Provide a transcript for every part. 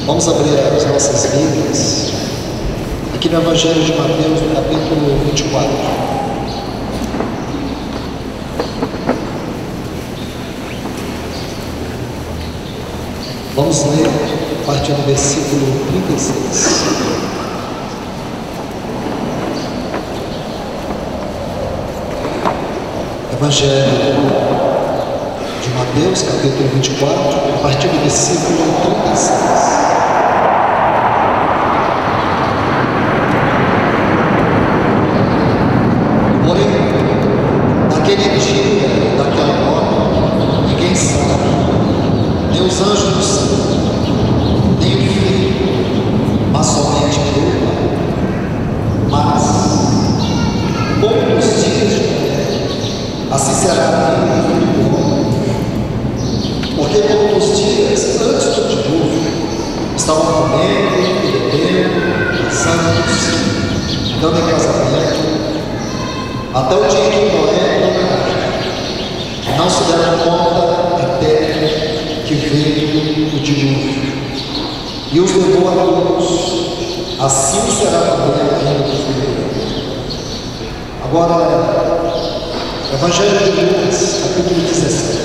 Vamos abrir as nossas Bíblias aqui no Evangelho de Mateus, no capítulo 24. Vamos ler a partir do versículo 36. Evangelho de Mateus, capítulo 24, a partir do versículo 36. Naquele dia, daquela hora, ninguém sabe, nem os anjos do céu, nem o Filho, mas somente o Pai. Mas, como nos dias de Noé, assim será a vida do homem. Porque como nos dias antes do dilúvio, estavam comendo e bebendo, casando-se, dando em casamento, até o dia em que Noé não se deram conta até que veio o dilúvio e os levou a todos. Assim será também a vinda do Filho do Homem. Agora, Evangelho de Lucas, capítulo 17.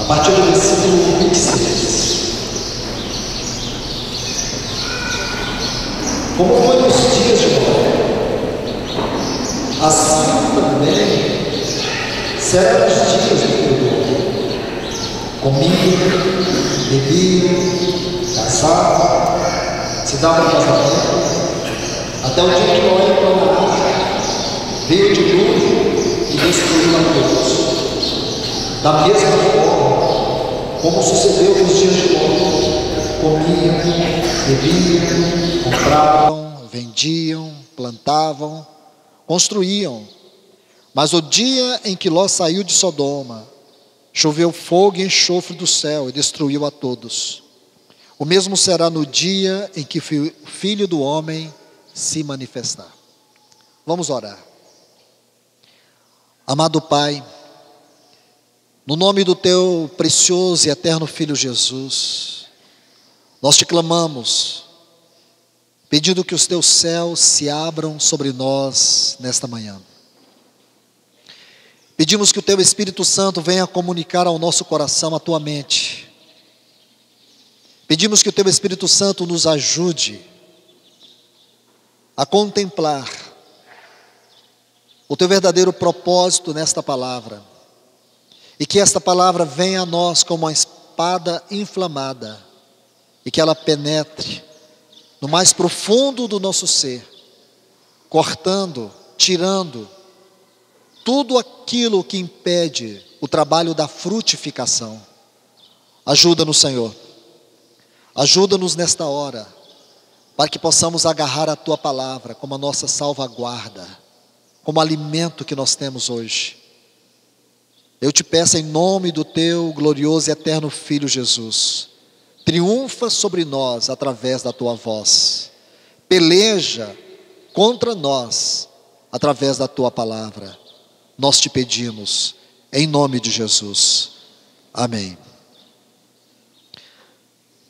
A partir do versículo 26. Como foi nos dias de Noé, assim também serão os dias do Filho do Homem. Comiam, bebiam, casavam, se davam casamento, até o dia que Noé entrou na arca, veio o dilúvio e destruiu a todos. Da mesma forma, como sucedeu nos dias de Noé, comiam, bebiam, compravam, vendiam, plantavam, construíam. Mas o dia em que Ló saiu de Sodoma, choveu fogo e enxofre do céu e destruiu a todos. O mesmo será no dia em que o Filho do Homem se manifestar. Vamos orar. Amado Pai, no nome do Teu precioso e eterno Filho Jesus, nós te clamamos, pedindo que os teus céus se abram sobre nós nesta manhã. Pedimos que o teu Espírito Santo venha comunicar ao nosso coração a tua mente. Pedimos que o teu Espírito Santo nos ajude a contemplar o teu verdadeiro propósito nesta palavra. E que esta palavra venha a nós como uma espada inflamada, e que ela penetre no mais profundo do nosso ser, cortando, tirando tudo aquilo que impede o trabalho da frutificação. Ajuda-nos, Senhor. Ajuda-nos nesta hora, para que possamos agarrar a Tua palavra como a nossa salvaguarda, como alimento que nós temos hoje. Eu te peço em nome do Teu glorioso e eterno Filho Jesus, triunfa sobre nós através da Tua voz. Peleja contra nós através da Tua palavra. Nós te pedimos em nome de Jesus. Amém.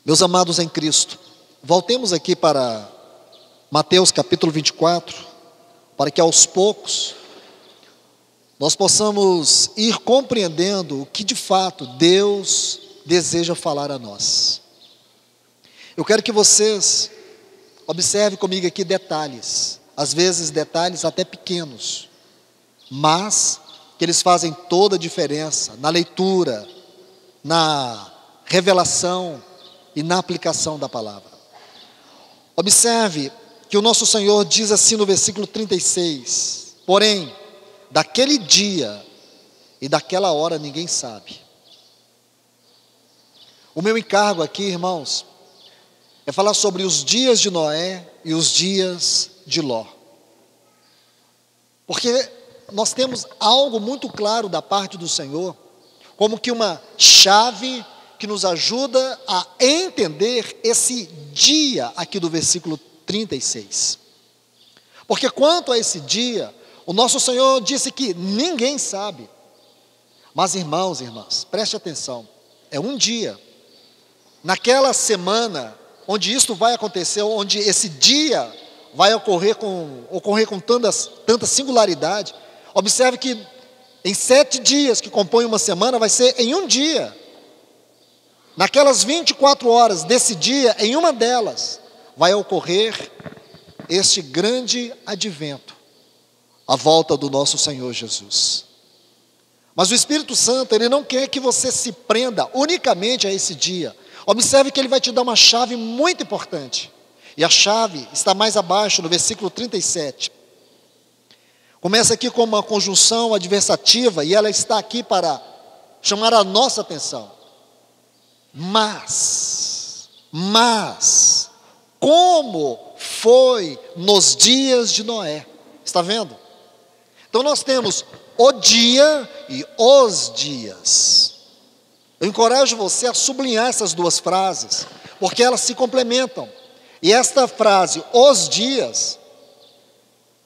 Meus amados em Cristo, voltemos aqui para Mateus capítulo 24, para que aos poucos nós possamos ir compreendendo o que de fato Deus deseja falar a nós. Eu quero que vocês observem comigo aqui detalhes, às vezes detalhes até pequenos, mas que eles fazem toda a diferença na leitura, na revelação e na aplicação da palavra. Observe que o nosso Senhor diz assim no versículo 36, porém, daquele dia e daquela hora ninguém sabe. O meu encargo aqui, irmãos, é falar sobre os dias de Noé e os dias de Ló. Porque nós temos algo muito claro da parte do Senhor, como que uma chave que nos ajuda a entender esse dia aqui do versículo 36. Porque quanto a esse dia, o nosso Senhor disse que ninguém sabe. Mas irmãos e irmãs, preste atenção, é um dia. Naquela semana onde isto vai acontecer, onde esse dia vai ocorrer com tanta singularidade, observe que em 7 dias que compõem uma semana, vai ser em um dia. Naquelas 24 horas desse dia, em uma delas, vai ocorrer este grande advento, a volta do nosso Senhor Jesus. Mas o Espírito Santo, Ele não quer que você se prenda unicamente a esse dia. Observe que Ele vai te dar uma chave muito importante. E a chave está mais abaixo, no versículo 37. Começa aqui com uma conjunção adversativa, e ela está aqui para chamar a nossa atenção. Mas, como foi nos dias de Noé? Está vendo? Então nós temos o dia e os dias. Eu encorajo você a sublinhar essas duas frases, porque elas se complementam. E esta frase, os dias,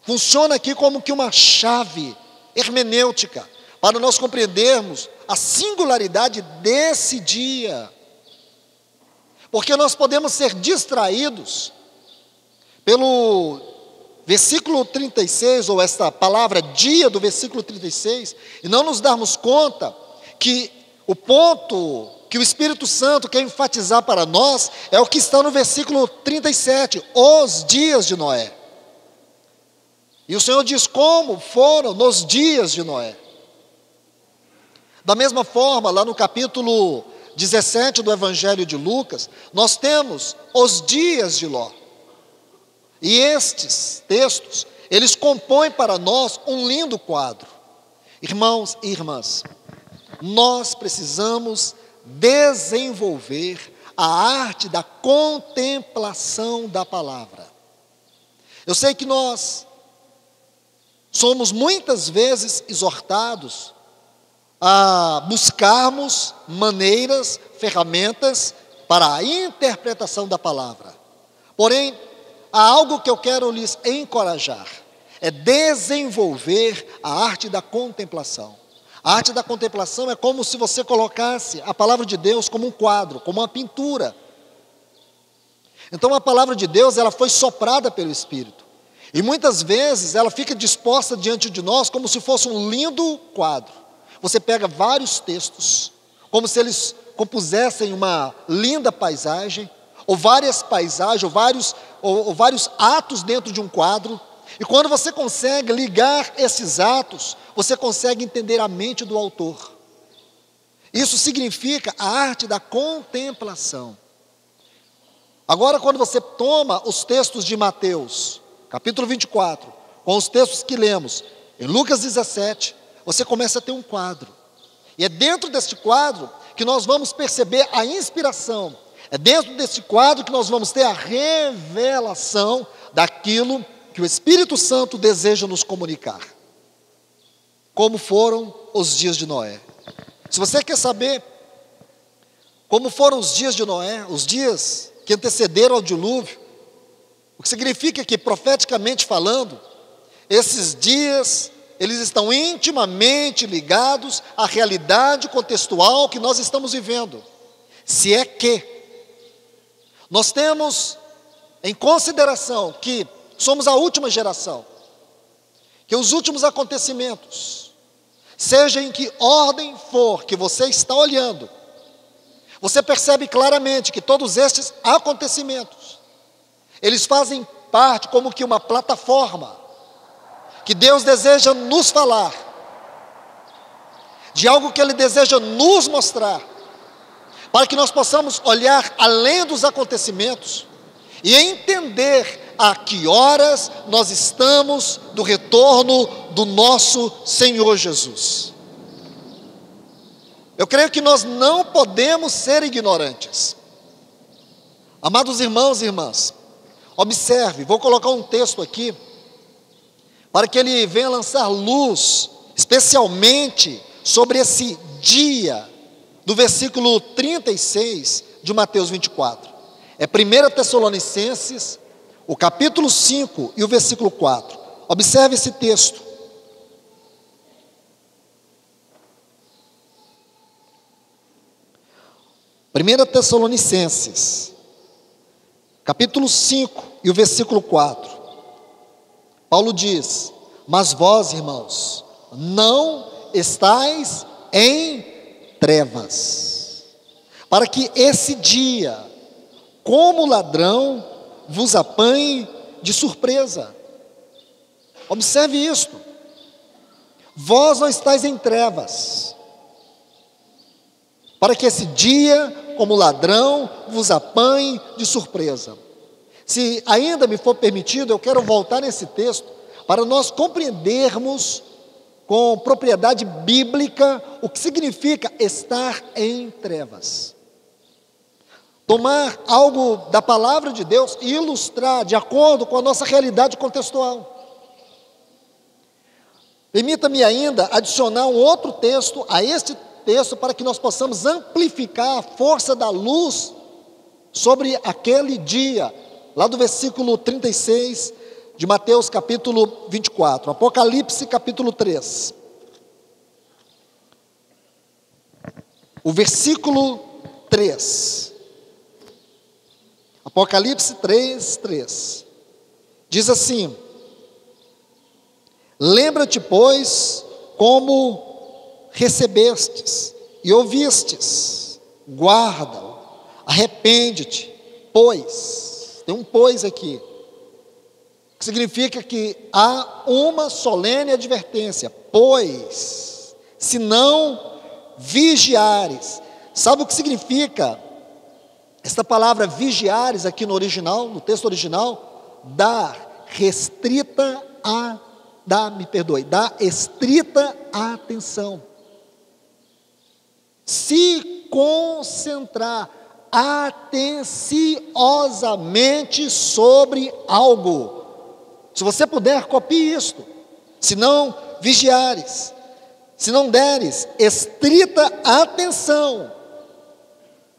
funciona aqui como que uma chave hermenêutica, para nós compreendermos a singularidade desse dia. Porque nós podemos ser distraídos pelo versículo 36, ou esta palavra dia do versículo 36, e não nos darmos conta que o ponto que o Espírito Santo quer enfatizar para nós é o que está no versículo 37, os dias de Noé. E o Senhor diz como foram nos dias de Noé. Da mesma forma, lá no capítulo 17 do Evangelho de Lucas, nós temos os dias de Ló. E estes textos, eles compõem para nós um lindo quadro. Irmãos e irmãs, nós precisamos desenvolver a arte da contemplação da palavra. Eu sei que nós somos muitas vezes exortados a buscarmos maneiras, ferramentas para a interpretação da palavra. Porém, há algo que eu quero lhes encorajar, é desenvolver a arte da contemplação. A arte da contemplação é como se você colocasse a palavra de Deus como um quadro, como uma pintura. Então a palavra de Deus, ela foi soprada pelo Espírito. E muitas vezes ela fica disposta diante de nós como se fosse um lindo quadro. Você pega vários textos, como se eles compusessem uma linda paisagem, ou várias paisagens, ou vários atos dentro de um quadro. E quando você consegue ligar esses atos, você consegue entender a mente do autor. Isso significa a arte da contemplação. Agora, quando você toma os textos de Mateus, capítulo 24, com os textos que lemos em Lucas 17, você começa a ter um quadro. E é dentro deste quadro que nós vamos perceber a inspiração. É dentro deste quadro que nós vamos ter a revelação daquilo que o Espírito Santo deseja nos comunicar. Como foram os dias de Noé. Se você quer saber como foram os dias de Noé, os dias que antecederam ao dilúvio, o que significa que, profeticamente falando, esses dias, eles estão intimamente ligados à realidade contextual que nós estamos vivendo. Se é que nós temos em consideração que somos a última geração, que os últimos acontecimentos, seja em que ordem for que você está olhando, você percebe claramente que todos estes acontecimentos, eles fazem parte como que uma plataforma, que Deus deseja nos falar, de algo que Ele deseja nos mostrar, para que nós possamos olhar além dos acontecimentos, e entender a que horas nós estamos do retorno do nosso Senhor Jesus. Eu creio que nós não podemos ser ignorantes. Amados irmãos e irmãs, observe, vou colocar um texto aqui, para que ele venha lançar luz, especialmente sobre esse dia, do versículo 36 de Mateus 24. É 1 Tessalonicenses, o capítulo 5 e o versículo 4. Observe esse texto. 1 Tessalonicenses, capítulo 5 e o versículo 4. Paulo diz: mas vós, irmãos, não estáis em trevas, para que esse dia, como ladrão, vos apanhe de surpresa. Observe isto: vós não estáis em trevas, para que esse dia, como ladrão, vos apanhe de surpresa. Se ainda me for permitido, eu quero voltar nesse texto para nós compreendermos com propriedade bíblica o que significa estar em trevas. Tomar algo da palavra de Deus e ilustrar de acordo com a nossa realidade contextual. Permita-me ainda adicionar um outro texto a este texto para que nós possamos amplificar a força da luz sobre aquele dia, lá do versículo 36 de Mateus capítulo 24, Apocalipse capítulo 3. O versículo 3. Apocalipse 3, 3. Diz assim: lembra-te, pois, como recebestes e ouvistes, guarda-o, arrepende-te, pois, tem um pois aqui, que significa que há uma solene advertência, pois, se não vigiares. Sabe o que significa esta palavra vigiares aqui no original, no texto original? Dar restrita a, dar estrita atenção. Se concentrar atenciosamente sobre algo. Se você puder, copie isto. Se não vigiares, se não deres estrita atenção,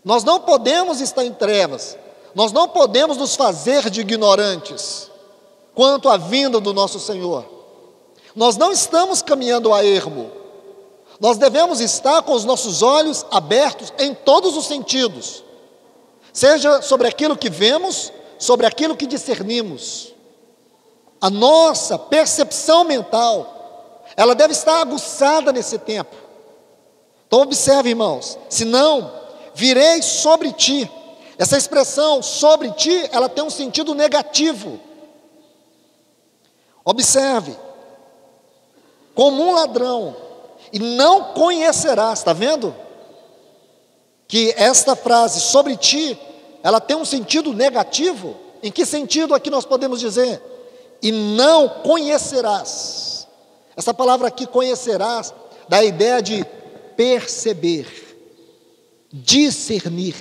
nós não podemos estar em trevas, nós não podemos nos fazer de ignorantes quanto à vinda do nosso Senhor. Nós não estamos caminhando a ermo, nós devemos estar com os nossos olhos abertos em todos os sentidos, seja sobre aquilo que vemos, sobre aquilo que discernimos. A nossa percepção mental, ela deve estar aguçada nesse tempo. Então observe, irmãos, senão virei sobre ti. Essa expressão sobre ti, ela tem um sentido negativo. Observe, como um ladrão, e não conhecerás, está vendo? Que esta frase, sobre ti, ela tem um sentido negativo. Em que sentido aqui nós podemos dizer? E não conhecerás. Essa palavra aqui, conhecerás, dá a ideia de perceber, discernir.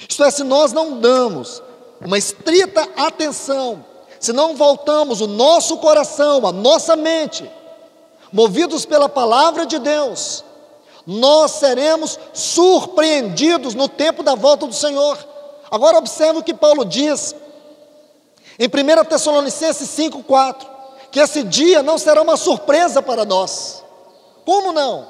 Isto é, se nós não damos uma estrita atenção, se não voltamos o nosso coração, a nossa mente, movidos pela palavra de Deus, nós seremos surpreendidos no tempo da volta do Senhor. Agora observe o que Paulo diz em 1 Tessalonicenses 5, 4, que esse dia não será uma surpresa para nós. Como não?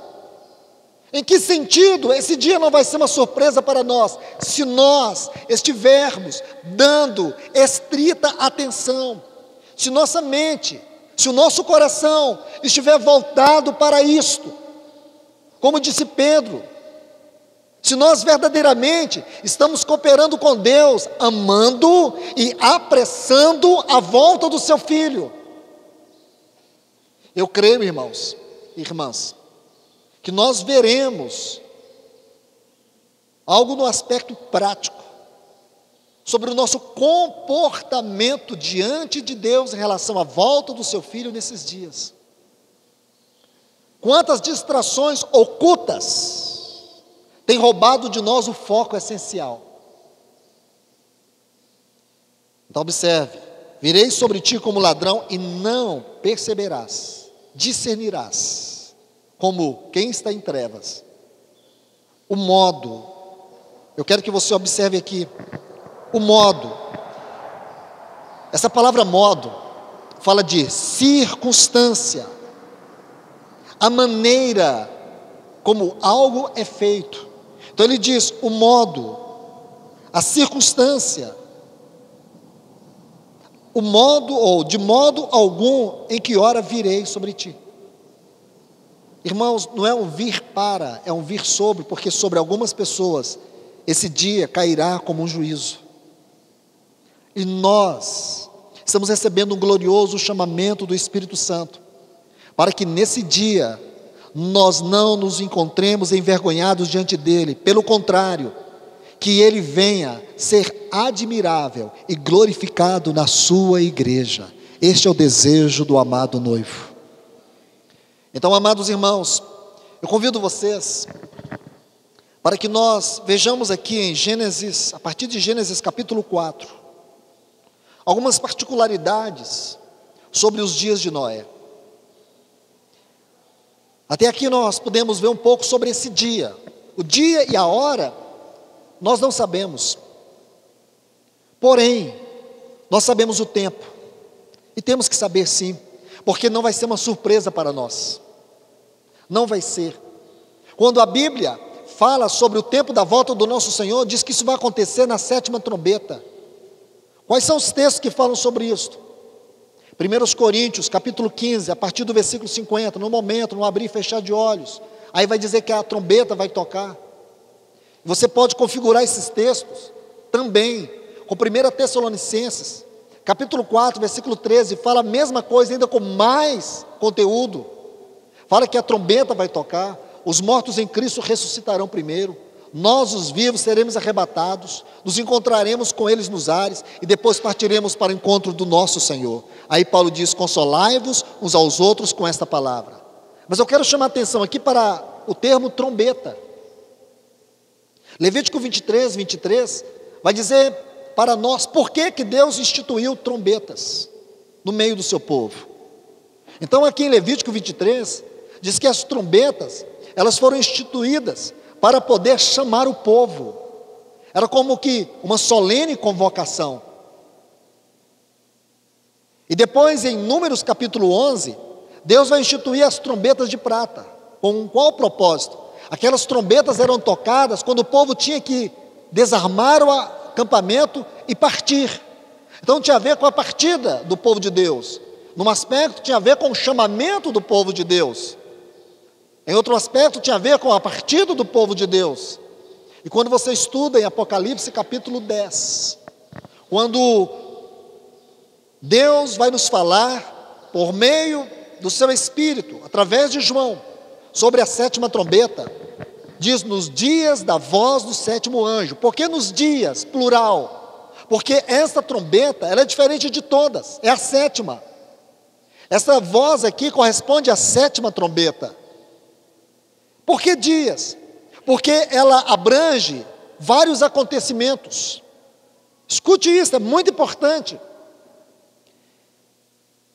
Em que sentido esse dia não vai ser uma surpresa para nós? Se nós estivermos dando estrita atenção, se nossa mente, se o nosso coração estiver voltado para isto, como disse Pedro, se nós verdadeiramente estamos cooperando com Deus, amando e apressando a volta do seu Filho. Eu creio, irmãos e irmãs, que nós veremos algo no aspecto prático, sobre o nosso comportamento diante de Deus em relação à volta do seu Filho nesses dias. Quantas distrações ocultas têm roubado de nós o foco essencial. Então observe, virei sobre ti como ladrão e não perceberás, discernirás, como quem está em trevas. O modo, eu quero que você observe aqui, o modo. Essa palavra modo fala de circunstância, a maneira como algo é feito. Então ele diz: o modo, a circunstância, o modo ou de modo algum em que hora virei sobre ti. Irmãos, não é um vir para, é um vir sobre, porque sobre algumas pessoas esse dia cairá como um juízo. E nós estamos recebendo um glorioso chamamento do Espírito Santo, para que nesse dia nós não nos encontremos envergonhados diante dele, pelo contrário, que ele venha ser admirável e glorificado na sua igreja. Este é o desejo do amado noivo. Então, amados irmãos, eu convido vocês para que nós vejamos aqui em Gênesis, a partir de Gênesis capítulo 4, algumas particularidades sobre os dias de Noé. Até aqui nós podemos ver um pouco sobre esse dia. O dia e a hora nós não sabemos, porém nós sabemos o tempo, e temos que saber sim, porque não vai ser uma surpresa para nós. Não vai ser. Quando a Bíblia fala sobre o tempo da volta do nosso Senhor, diz que isso vai acontecer na 7ª trombeta. Quais são os textos que falam sobre isso? 1 Coríntios, capítulo 15, a partir do versículo 50, no momento, no abrir e fechar de olhos, aí vai dizer que a trombeta vai tocar. Você pode configurar esses textos também com 1 Tessalonicenses, capítulo 4, versículo 13, fala a mesma coisa, ainda com mais conteúdo. Fala que a trombeta vai tocar, os mortos em Cristo ressuscitarão primeiro, nós os vivos seremos arrebatados, nos encontraremos com eles nos ares, e depois partiremos para o encontro do nosso Senhor. Aí Paulo diz: consolai-vos uns aos outros com esta palavra. Mas eu quero chamar a atenção aqui para o termo trombeta. Levítico 23 vai dizer para nós por que Deus instituiu trombetas no meio do seu povo. Então aqui em Levítico 23, diz que as trombetas, elas foram instituídas para poder chamar o povo. Era como que uma solene convocação. E depois em Números capítulo 11, Deus vai instituir as trombetas de prata. Com qual propósito? Aquelas trombetas eram tocadas quando o povo tinha que desarmar o acampamento e partir. Então tinha a ver com a partida do povo de Deus. Num aspecto tinha a ver com o chamamento do povo de Deus. Em outro aspecto tinha a ver com a partida do povo de Deus. E quando você estuda em Apocalipse capítulo 10, quando Deus vai nos falar por meio do seu Espírito, através de João, sobre a 7ª trombeta, diz: nos dias da voz do 7º anjo. Por que nos dias, plural? Porque esta trombeta, ela é diferente de todas, é a 7ª. Essa voz aqui corresponde à 7ª trombeta. Por que dias? Porque ela abrange vários acontecimentos. Escute isso, é muito importante.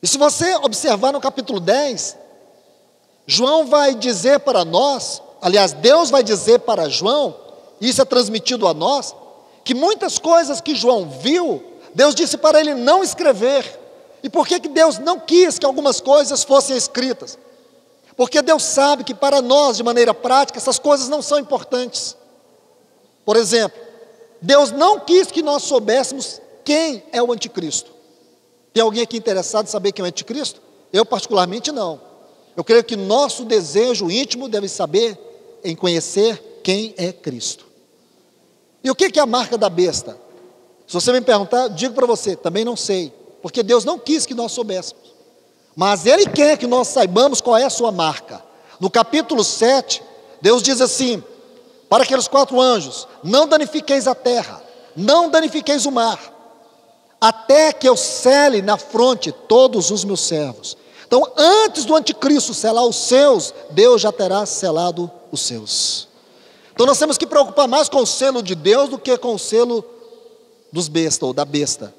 E se você observar no capítulo 10, João vai dizer para nós, aliás, Deus vai dizer para João, e isso é transmitido a nós, que muitas coisas que João viu, Deus disse para ele não escrever. E por que Deus não quis que algumas coisas fossem escritas? Porque Deus sabe que para nós, de maneira prática, essas coisas não são importantes. Por exemplo, Deus não quis que nós soubéssemos quem é o anticristo. Tem alguém aqui interessado em saber quem é o anticristo? Eu particularmente não. Eu creio que nosso desejo íntimo deve saber em conhecer quem é Cristo. E o que é a marca da besta? Se você me perguntar, eu digo para você, também não sei. Porque Deus não quis que nós soubéssemos. Mas Ele quer que nós saibamos qual é a sua marca. No capítulo 7, Deus diz assim, para aqueles 4 anjos: não danifiqueis a terra, não danifiqueis o mar, até que eu sele na fronte todos os meus servos. Então, antes do anticristo selar os seus, Deus já terá selado os seus. Então nós temos que preocupar mais com o selo de Deus do que com o selo dos bestas ou da besta.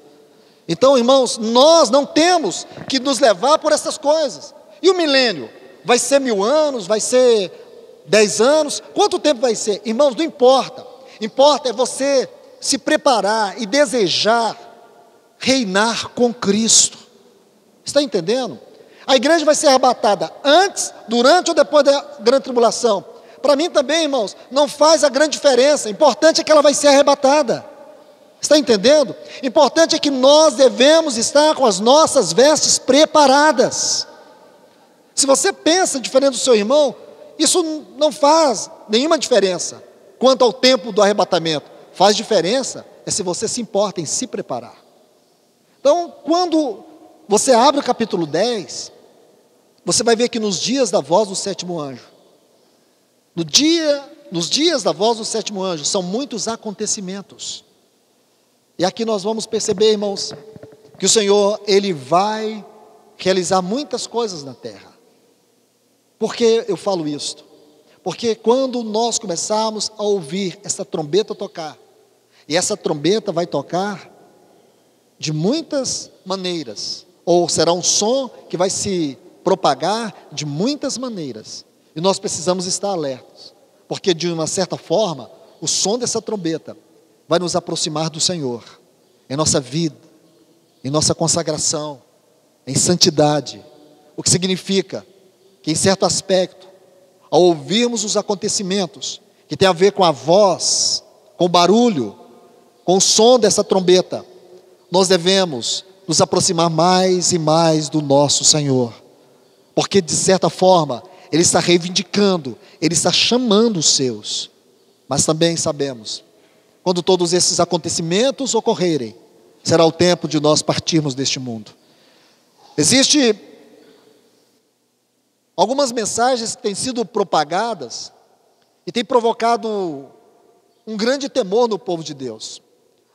Então, irmãos, nós não temos que nos levar por essas coisas. E o milênio? Vai ser 1000 anos? Vai ser 10 anos? Quanto tempo vai ser? Irmãos, não importa. Importa é você se preparar e desejar reinar com Cristo. Está entendendo? A igreja vai ser arrebatada antes, durante ou depois da grande tribulação. Para mim também, irmãos, não faz a grande diferença. Importante é que ela vai ser arrebatada. Está entendendo? Importante é que nós devemos estar com as nossas vestes preparadas. Se você pensa diferente do seu irmão, isso não faz nenhuma diferença quanto ao tempo do arrebatamento. Faz diferença é se você se importa em se preparar. Então, quando você abre o capítulo 10, você vai ver que nos dias da voz do sétimo anjo, nos dias da voz do sétimo anjo, são muitos acontecimentos. E aqui nós vamos perceber, irmãos, que o Senhor, Ele vai realizar muitas coisas na terra. Por que eu falo isto? Porque quando nós começarmos a ouvir essa trombeta tocar, e essa trombeta vai tocar de muitas maneiras, ou será um som que vai se propagar de muitas maneiras, e nós precisamos estar alertos, porque de uma certa forma, o som dessa trombeta vai nos aproximar do Senhor, em nossa vida, em nossa consagração, em santidade, o que significa que em certo aspecto, ao ouvirmos os acontecimentos, que tem a ver com a voz, com o barulho, com o som dessa trombeta, nós devemos nos aproximar mais e mais do nosso Senhor, porque de certa forma, Ele está reivindicando, Ele está chamando os seus, mas também sabemos, quando todos esses acontecimentos ocorrerem, será o tempo de nós partirmos deste mundo. Existe algumas mensagens que têm sido propagadas e têm provocado um grande temor no povo de Deus.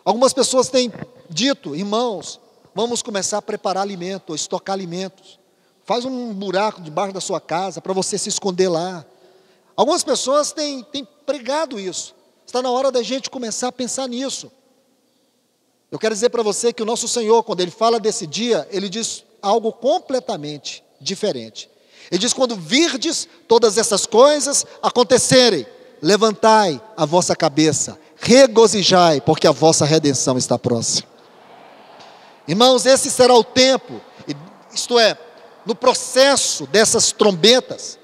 Algumas pessoas têm dito: irmãos, vamos começar a preparar alimento, ou estocar alimentos. Faz um buraco debaixo da sua casa para você se esconder lá. Algumas pessoas têm pregado isso. Está na hora da gente começar a pensar nisso. Eu quero dizer para você que o nosso Senhor, quando Ele fala desse dia, Ele diz algo completamente diferente. Ele diz: quando virdes todas essas coisas acontecerem, levantai a vossa cabeça, regozijai, porque a vossa redenção está próxima. Irmãos, esse será o tempo, isto é, no processo dessas trombetas,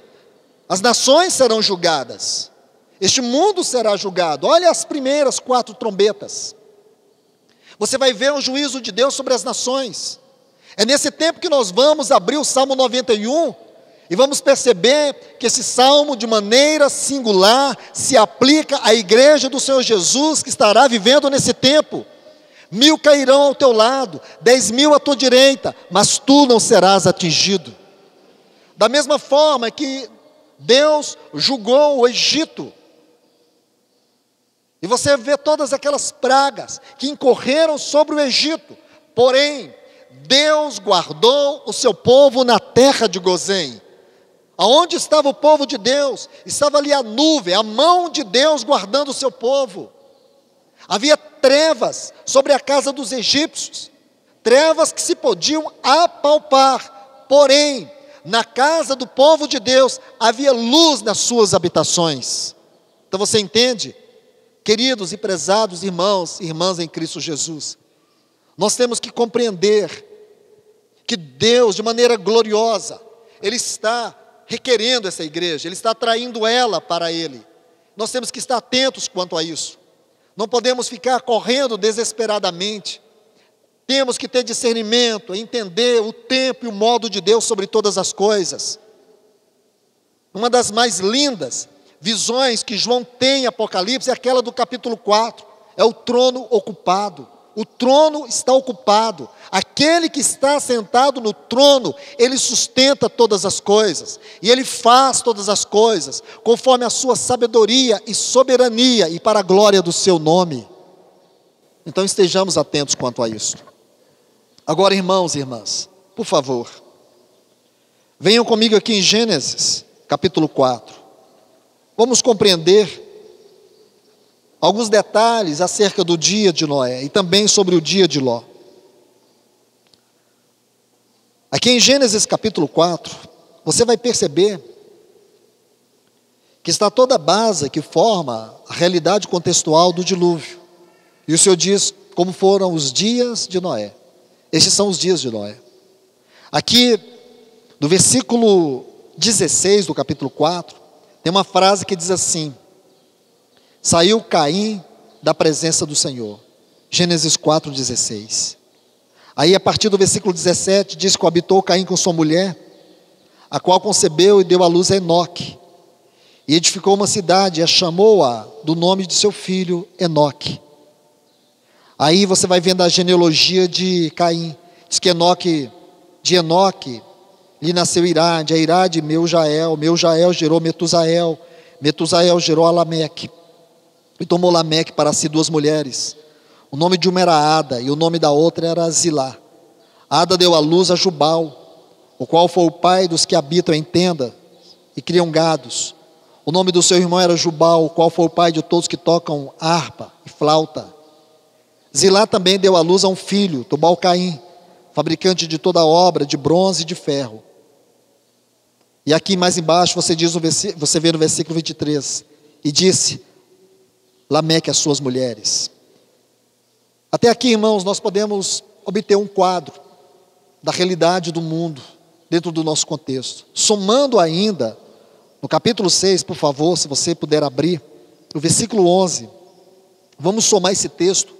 as nações serão julgadas, este mundo será julgado. Olha as primeiras 4 trombetas, você vai ver o juízo de Deus sobre as nações. É nesse tempo que nós vamos abrir o Salmo 91, e vamos perceber que esse salmo, de maneira singular, se aplica à igreja do Senhor Jesus, que estará vivendo nesse tempo. 1000 cairão ao teu lado, 10.000 à tua direita, mas tu não serás atingido. Da mesma forma que Deus julgou o Egito, e você vê todas aquelas pragas que incorreram sobre o Egito, porém, Deus guardou o seu povo na terra de Gozém. Aonde estava o povo de Deus? Estava ali a nuvem, a mão de Deus guardando o seu povo. Havia trevas sobre a casa dos egípcios, trevas que se podiam apalpar, porém, na casa do povo de Deus, havia luz nas suas habitações. Então você entende? Queridos e prezados irmãos e irmãs em Cristo Jesus, nós temos que compreender que Deus, de maneira gloriosa, Ele está requerendo essa igreja, Ele está atraindo ela para Ele. Nós temos que estar atentos quanto a isso. Não podemos ficar correndo desesperadamente. Temos que ter discernimento, entender o tempo e o modo de Deus sobre todas as coisas. Uma das mais lindas visões que João tem em Apocalipse é aquela do capítulo 4. É o trono ocupado. O trono está ocupado. Aquele que está sentado no trono, Ele sustenta todas as coisas. E Ele faz todas as coisas, conforme a sua sabedoria e soberania, e para a glória do seu nome. Então estejamos atentos quanto a isso. Agora, irmãos e irmãs, por favor, venham comigo aqui em Gênesis, capítulo 4. Vamos compreender alguns detalhes acerca do dia de Noé e também sobre o dia de Ló. Aqui em Gênesis capítulo 4, você vai perceber que está toda a base que forma a realidade contextual do dilúvio. E o Senhor diz como foram os dias de Noé. Estes são os dias de Noé. Aqui, no versículo 16 do capítulo 4, tem uma frase que diz assim: saiu Caim da presença do Senhor. Gênesis 4:16. Aí a partir do versículo 17 diz que habitou Caim com sua mulher, a qual concebeu e deu à luz a Enoque. E edificou uma cidade e a chamou-a do nome de seu filho Enoque. Aí você vai vendo a genealogia de Caim. Diz que de Enoque lhe nasceu Irade, a Irade Meujael gerou Metusael, Metusael gerou a Lameque. E tomou Lameque para si 2 mulheres. O nome de uma era Ada e o nome da outra era Zilá. Ada deu à luz a Jubal, o qual foi o pai dos que habitam em tenda e criam gados. O nome do seu irmão era Jubal, o qual foi o pai de todos que tocam harpa e flauta. Zilá também deu à luz a um filho, Tubal-Caim, fabricante de toda obra de bronze e de ferro. E aqui mais embaixo você vê no versículo 23, e disse Lameque às suas mulheres. Até aqui, irmãos, nós podemos obter um quadro da realidade do mundo dentro do nosso contexto. Somando ainda, no capítulo 6, por favor, se você puder abrir, o versículo 11, vamos somar esse texto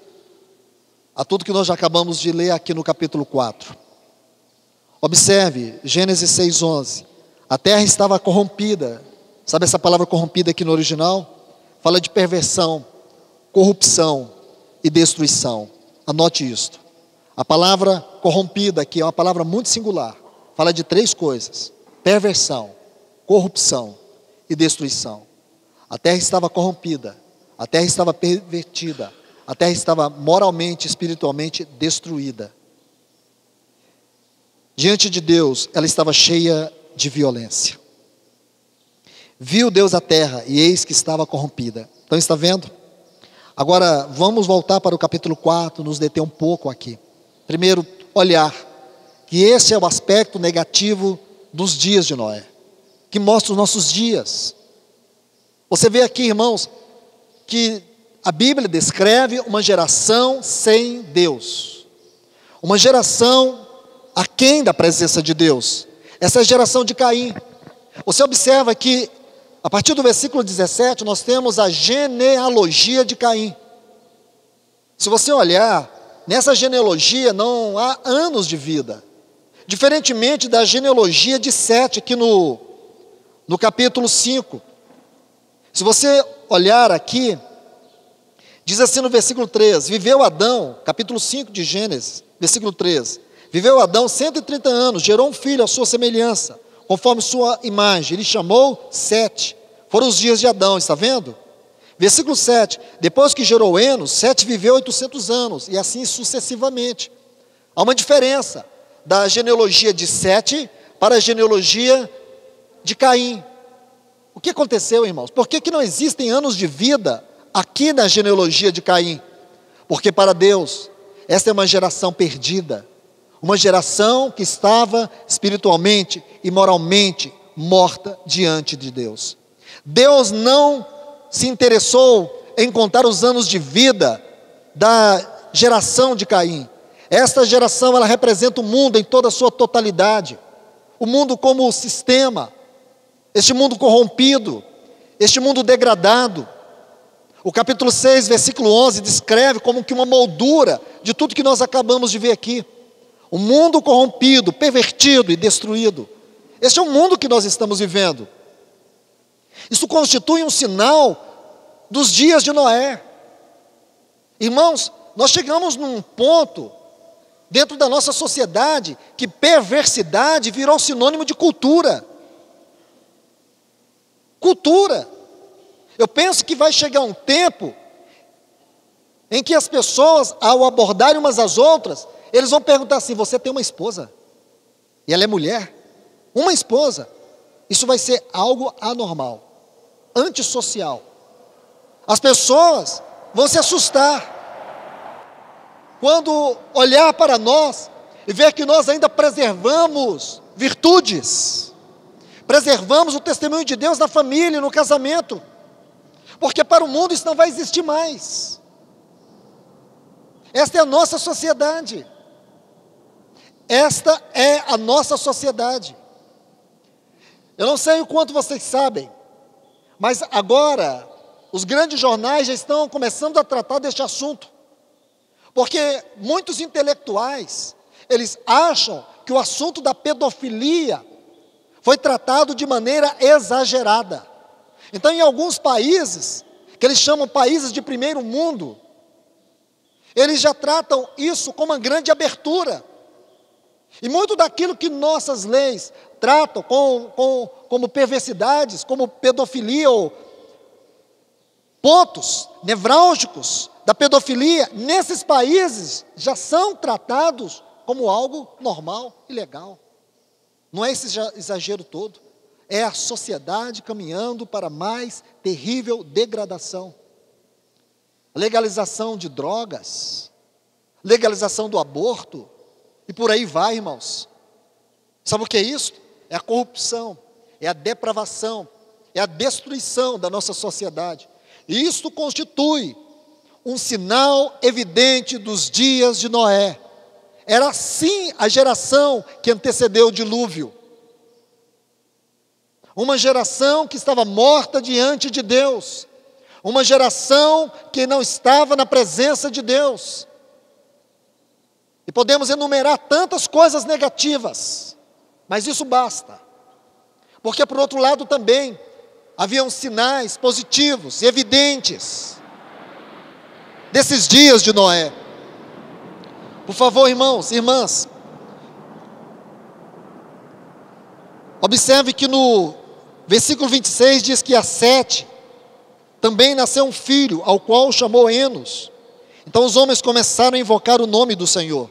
a tudo que nós já acabamos de ler aqui no capítulo 4. Observe, Gênesis 6:11. A terra estava corrompida. Sabe essa palavra corrompida aqui no original? Fala de perversão, corrupção e destruição. Anote isto. A palavra corrompida aqui é uma palavra muito singular. Fala de 3 coisas: perversão, corrupção e destruição. A terra estava corrompida, a terra estava pervertida, a terra estava moralmente, espiritualmente destruída. Diante de Deus, ela estava cheia de violência. Viu Deus a terra e eis que estava corrompida. Então está vendo? Agora vamos voltar para o capítulo 4, nos deter um pouco aqui. Primeiro, olhar que esse é o aspecto negativo dos dias de Noé, que mostra os nossos dias. Você vê aqui, irmãos, que a Bíblia descreve uma geração sem Deus, uma geração aquém da presença de Deus. Essa é a geração de Caim. Você observa que a partir do versículo 17 nós temos a genealogia de Caim. Se você olhar, nessa genealogia não há anos de vida, diferentemente da genealogia de Sete aqui no capítulo 5. Se você olhar aqui, diz assim no versículo 3, viveu Adão, capítulo 5 de Gênesis, versículo 3, viveu Adão 130 anos, gerou um filho à sua semelhança, conforme sua imagem, ele chamou Sete, foram os dias de Adão, está vendo? Versículo 7, depois que gerou Enos, Sete viveu 800 anos, e assim sucessivamente. Há uma diferença da genealogia de Sete para a genealogia de Caim. O que aconteceu, irmãos? Por que não existem anos de vida aqui na genealogia de Caim? Porque para Deus, esta é uma geração perdida, uma geração que estava espiritualmente e moralmente morta diante de Deus. Deus não se interessou em contar os anos de vida da geração de Caim. Esta geração, ela representa o mundo em toda a sua totalidade, o mundo como sistema, este mundo corrompido, este mundo degradado. O capítulo 6, versículo 11, descreve como que uma moldura de tudo que nós acabamos de ver aqui. O mundo corrompido, pervertido e destruído. Este é o mundo que nós estamos vivendo. Isso constitui um sinal dos dias de Noé. Irmãos, nós chegamos num ponto dentro da nossa sociedade que perversidade virou sinônimo de cultura. Cultura. Eu penso que vai chegar um tempo em que as pessoas, ao abordarem umas às outras, eles vão perguntar assim: você tem uma esposa? E ela é mulher? Uma esposa? Isso vai ser algo anormal, antissocial. As pessoas vão se assustar quando olhar para nós e ver que nós ainda preservamos virtudes, preservamos o testemunho de Deus na família, no casamento, porque para o mundo isso não vai existir mais. Esta é a nossa sociedade. Esta é a nossa sociedade. Eu não sei o quanto vocês sabem, Mas agora, os grandes jornais já estão começando a tratar deste assunto. Porque muitos intelectuais, eles acham que o assunto da pedofilia foi tratado de maneira exagerada. Então, em alguns países, que eles chamam países de primeiro mundo, eles já tratam isso como uma grande abertura. E muito daquilo que nossas leis tratam como perversidades, como pedofilia, ou pontos nevrálgicos da pedofilia, nesses países já são tratados como algo normal e legal. Não é esse exagero todo. É a sociedade caminhando para mais terrível degradação. Legalização de drogas, legalização do aborto, e por aí vai, irmãos. Sabe o que é isso? É a corrupção, é a depravação, é a destruição da nossa sociedade. E isto constitui um sinal evidente dos dias de Noé. Era assim a geração que antecedeu o dilúvio. Uma geração que estava morta diante de Deus. Uma geração que não estava na presença de Deus. E podemos enumerar tantas coisas negativas, mas isso basta. Porque, por outro lado, também haviam sinais positivos e evidentes desses dias de Noé. Por favor, irmãos e irmãs, observe que no versículo 26 diz que a Sete também nasceu um filho, ao qual chamou Enos. Então os homens começaram a invocar o nome do Senhor.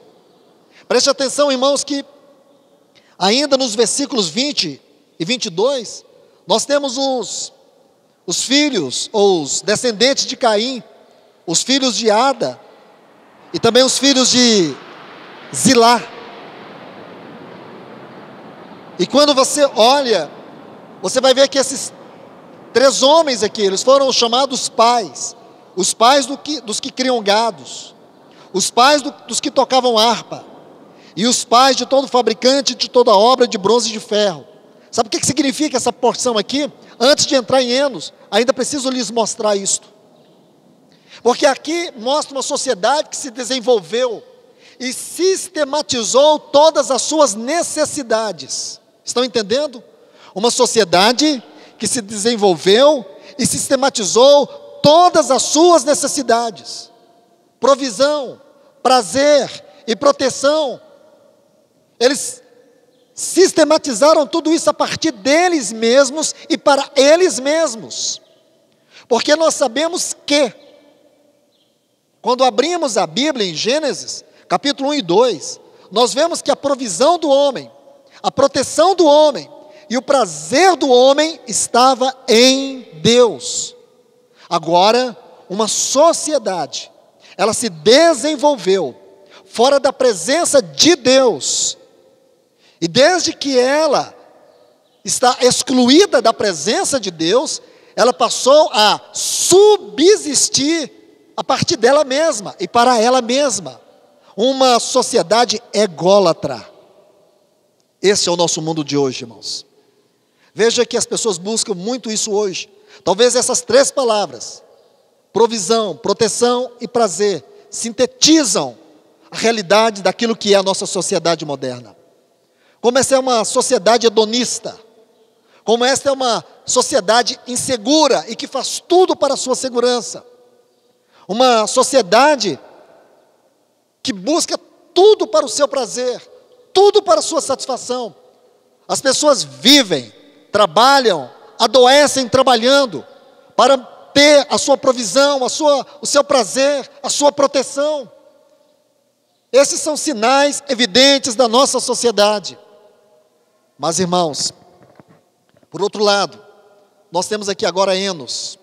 Preste atenção, irmãos, que ainda nos versículos 20 e 22, nós temos os filhos, ou os descendentes de Caim, os filhos de Ada, e também os filhos de Zilá. E quando você olha, você vai ver que esses três homens aqui, eles foram chamados pais. Os pais dos que criam gados, os pais dos que tocavam harpa, e os pais de todo fabricante de toda obra de bronze e de ferro. Sabe o que significa essa porção aqui? Antes de entrar em Enos, ainda preciso lhes mostrar isto. Porque aqui mostra uma sociedade que se desenvolveu e sistematizou todas as suas necessidades. Estão entendendo? Uma sociedade que se desenvolveu e sistematizou todas as suas necessidades. Provisão, prazer e proteção. Eles sistematizaram tudo isso a partir deles mesmos e para eles mesmos. Porque nós sabemos que, quando abrimos a Bíblia em Gênesis, capítulo 1 e 2, nós vemos que a provisão do homem, a proteção do homem e o prazer do homem estava em Deus. Agora, uma sociedade, ela se desenvolveu fora da presença de Deus. E desde que ela está excluída da presença de Deus, ela passou a subsistir a partir dela mesma e para ela mesma. Uma sociedade ególatra. Esse é o nosso mundo de hoje, irmãos. Veja que as pessoas buscam muito isso hoje. Talvez essas três palavras, provisão, proteção e prazer, sintetizam a realidade daquilo que é a nossa sociedade moderna. Como essa é uma sociedade hedonista, como esta é uma sociedade insegura e que faz tudo para a sua segurança. Uma sociedade que busca tudo para o seu prazer, tudo para a sua satisfação. As pessoas vivem, trabalham, adoecem trabalhando para ter a sua provisão, o seu prazer, a sua proteção. Esses são sinais evidentes da nossa sociedade. Mas, irmãos, por outro lado, nós temos aqui agora Enos.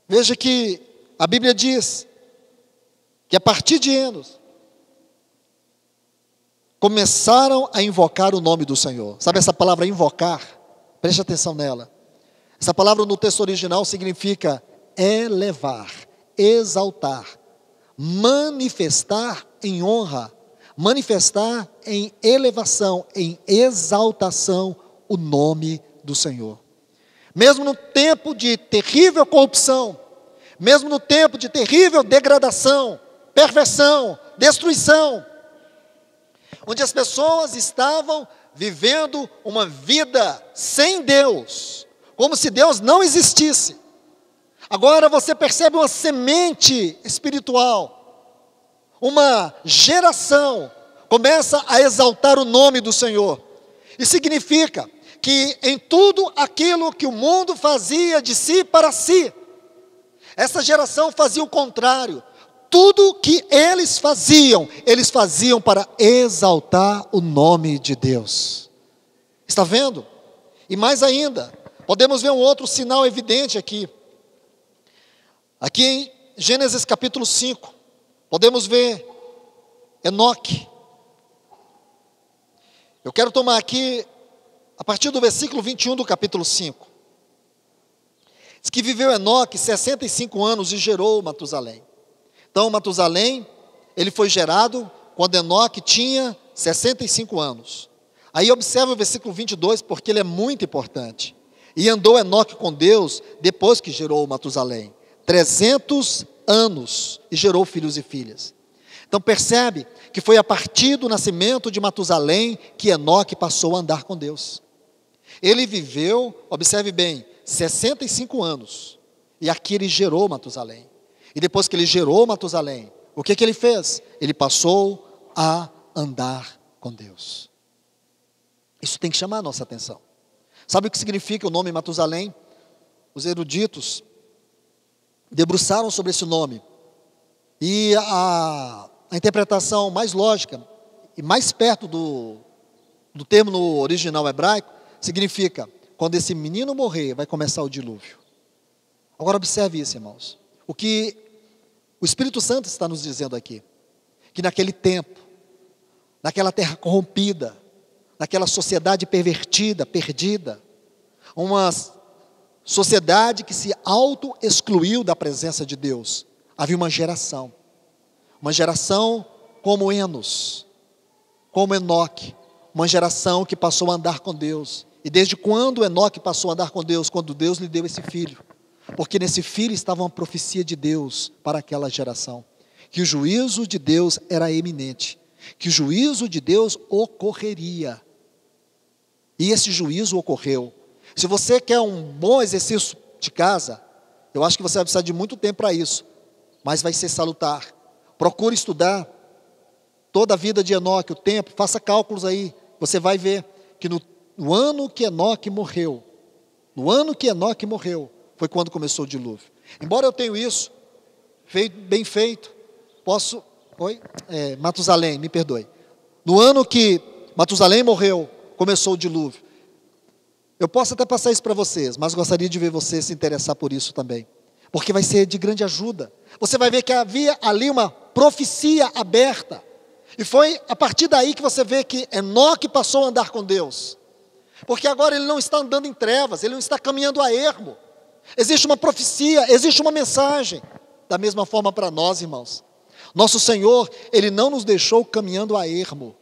Veja que a Bíblia diz que a partir de Enos, começaram a invocar o nome do Senhor. Sabe essa palavra invocar? Preste atenção nela. Essa palavra no texto original significa elevar, exaltar, manifestar em honra, manifestar em elevação, em exaltação o nome do Senhor. mesmo no tempo de terrível corrupção, mesmo no tempo de terrível degradação, perversão, destruição, onde as pessoas estavam vivendo uma vida sem Deus, como se Deus não existisse. Agora você percebe uma semente espiritual, uma geração começa a exaltar o nome do Senhor. E significa que em tudo aquilo que o mundo fazia de si para si, essa geração fazia o contrário. Tudo que eles faziam para exaltar o nome de Deus. Está vendo? E mais ainda, podemos ver um outro sinal evidente aqui. Aqui em Gênesis capítulo 5, podemos ver Enoque. Eu quero tomar aqui, a partir do versículo 21 do capítulo 5. Diz que viveu Enoque 65 anos e gerou Matusalém. Então Matusalém, ele foi gerado quando Enoque tinha 65 anos. Aí observa o versículo 22, porque ele é muito importante. E andou Enoque com Deus depois que gerou Matusalém 300 anos e gerou filhos e filhas. Então percebe que foi a partir do nascimento de Matusalém que Enoque passou a andar com Deus. Ele viveu, observe bem, 65 anos. E aqui ele gerou Matusalém. E depois que ele gerou Matusalém, o que ele fez? Ele passou a andar com Deus. Isso tem que chamar a nossa atenção. Sabe o que significa o nome Matusalém? Os eruditos debruçaram sobre esse nome. E a interpretação mais lógica e mais perto do termo no original hebraico significa: quando esse menino morrer, vai começar o dilúvio. Agora observe isso, irmãos. O que o Espírito Santo está nos dizendo aqui, que naquele tempo, naquela terra corrompida, naquela sociedade pervertida, perdida, uma sociedade que se auto-excluiu da presença de Deus, havia uma geração como Enos, como Enoque, uma geração que passou a andar com Deus. E desde quando Enoque passou a andar com Deus? Quando Deus lhe deu esse filho. Porque nesse filho estava uma profecia de Deus para aquela geração, que o juízo de Deus era eminente, que o juízo de Deus ocorreria. E esse juízo ocorreu. Se você quer um bom exercício de casa, eu acho que você vai precisar de muito tempo para isso, mas vai ser salutar. Procure estudar toda a vida de Enoque, o tempo, faça cálculos aí. Você vai ver que no ano que Enoque morreu, foi quando começou o dilúvio. Embora eu tenha isso bem feito, Matusalém, me perdoe. No ano que Matusalém morreu, começou o dilúvio. Eu posso até passar isso para vocês, mas gostaria de ver você se interessar por isso também, porque vai ser de grande ajuda. Você vai ver que havia ali uma profecia aberta, e foi a partir daí que você vê que Enoque passou a andar com Deus, porque agora ele não está andando em trevas, ele não está caminhando a ermo. Existe uma profecia, existe uma mensagem. Da mesma forma para nós, irmãos. Nosso Senhor, Ele não nos deixou caminhando a ermo.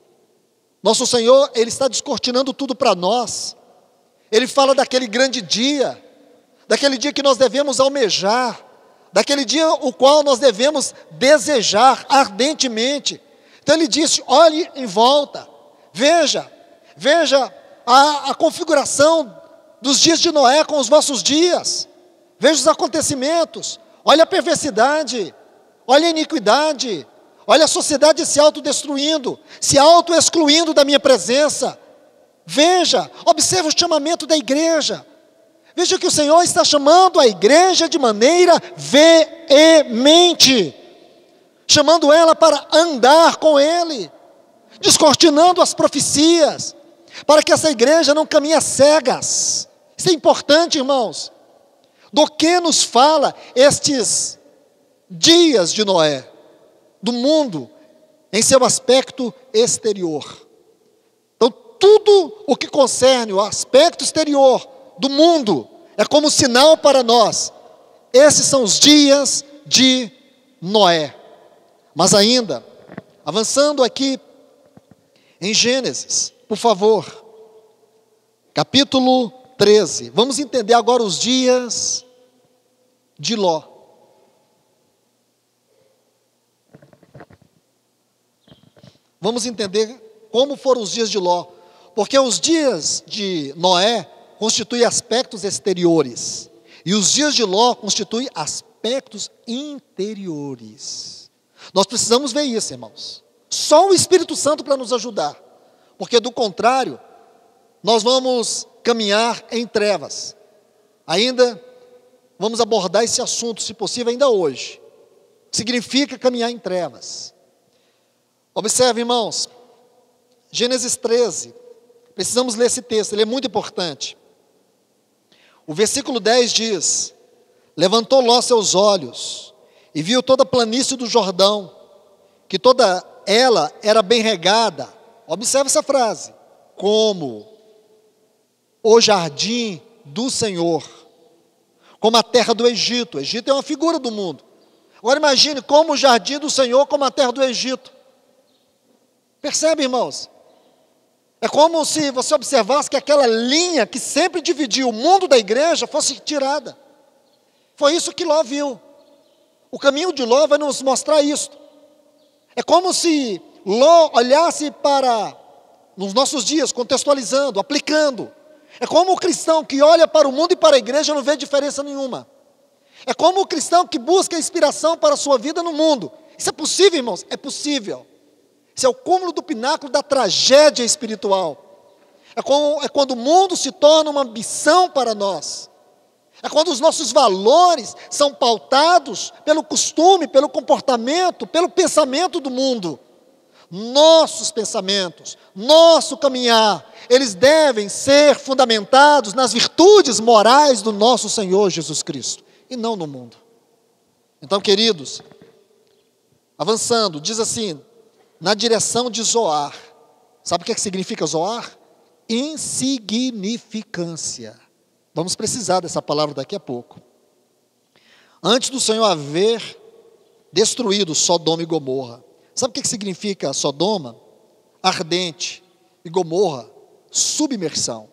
Nosso Senhor, Ele está descortinando tudo para nós. Ele fala daquele grande dia, daquele dia que nós devemos almejar, daquele dia o qual nós devemos desejar ardentemente. Então Ele disse: olhe em volta, veja a configuração dos dias de Noé com os vossos dias. Veja os acontecimentos, olha a perversidade, olha a iniquidade, olha a sociedade se autodestruindo, se auto-excluindo da minha presença. Veja, observe o chamamento da igreja. Veja que o Senhor está chamando a igreja de maneira veemente, chamando ela para andar com Ele, descortinando as profecias, para que essa igreja não caminhe às cegas. Isso é importante, irmãos. Do que nos fala estes dias de Noé, do mundo, em seu aspecto exterior. Então, tudo o que concerne o aspecto exterior do mundo, é como sinal para nós. Esses são os dias de Noé. Mas ainda, avançando aqui, em Gênesis, por favor, capítulo 13. Vamos entender agora os dias de Ló. Vamos entender como foram os dias de Ló. Porque os dias de Noé constituem aspectos exteriores. E os dias de Ló constituem aspectos interiores. Nós precisamos ver isso, irmãos. Só o Espírito Santo para nos ajudar. Porque do contrário, nós vamos caminhar em trevas. Ainda vamos abordar esse assunto, se possível, ainda hoje. Significa caminhar em trevas. Observe, irmãos, Gênesis 13, precisamos ler esse texto, ele é muito importante. O versículo 10 diz: levantou Ló seus olhos, e viu toda a planície do Jordão, que toda ela era bem regada. Observe essa frase: como o jardim do Senhor, como a terra do Egito. O Egito é uma figura do mundo. Agora imagine como o jardim do Senhor, como a terra do Egito. Percebe, irmãos? É como se você observasse que aquela linha que sempre dividia o mundo da igreja fosse tirada. Foi isso que Ló viu. O caminho de Ló vai nos mostrar isso. É como se Ló olhasse para, nos nossos dias, contextualizando, aplicando. É como o cristão que olha para o mundo e para a igreja não vê diferença nenhuma. É como o cristão que busca inspiração para a sua vida no mundo. Isso é possível, irmãos? É possível. Isso é o cúmulo do pináculo da tragédia espiritual. É quando o mundo se torna uma ambição para nós. É quando os nossos valores são pautados pelo costume, pelo comportamento, pelo pensamento do mundo. Nossos pensamentos, nosso caminhar, eles devem ser fundamentados nas virtudes morais do nosso Senhor Jesus Cristo, e não no mundo. Então, queridos, avançando, diz assim, na direção de Zoar. Sabe o que significa Zoar? Insignificância. Vamos precisar dessa palavra daqui a pouco. Antes do Senhor haver destruído Sodoma e Gomorra. Sabe o que significa Sodoma? Ardente. E Gomorra, submersão.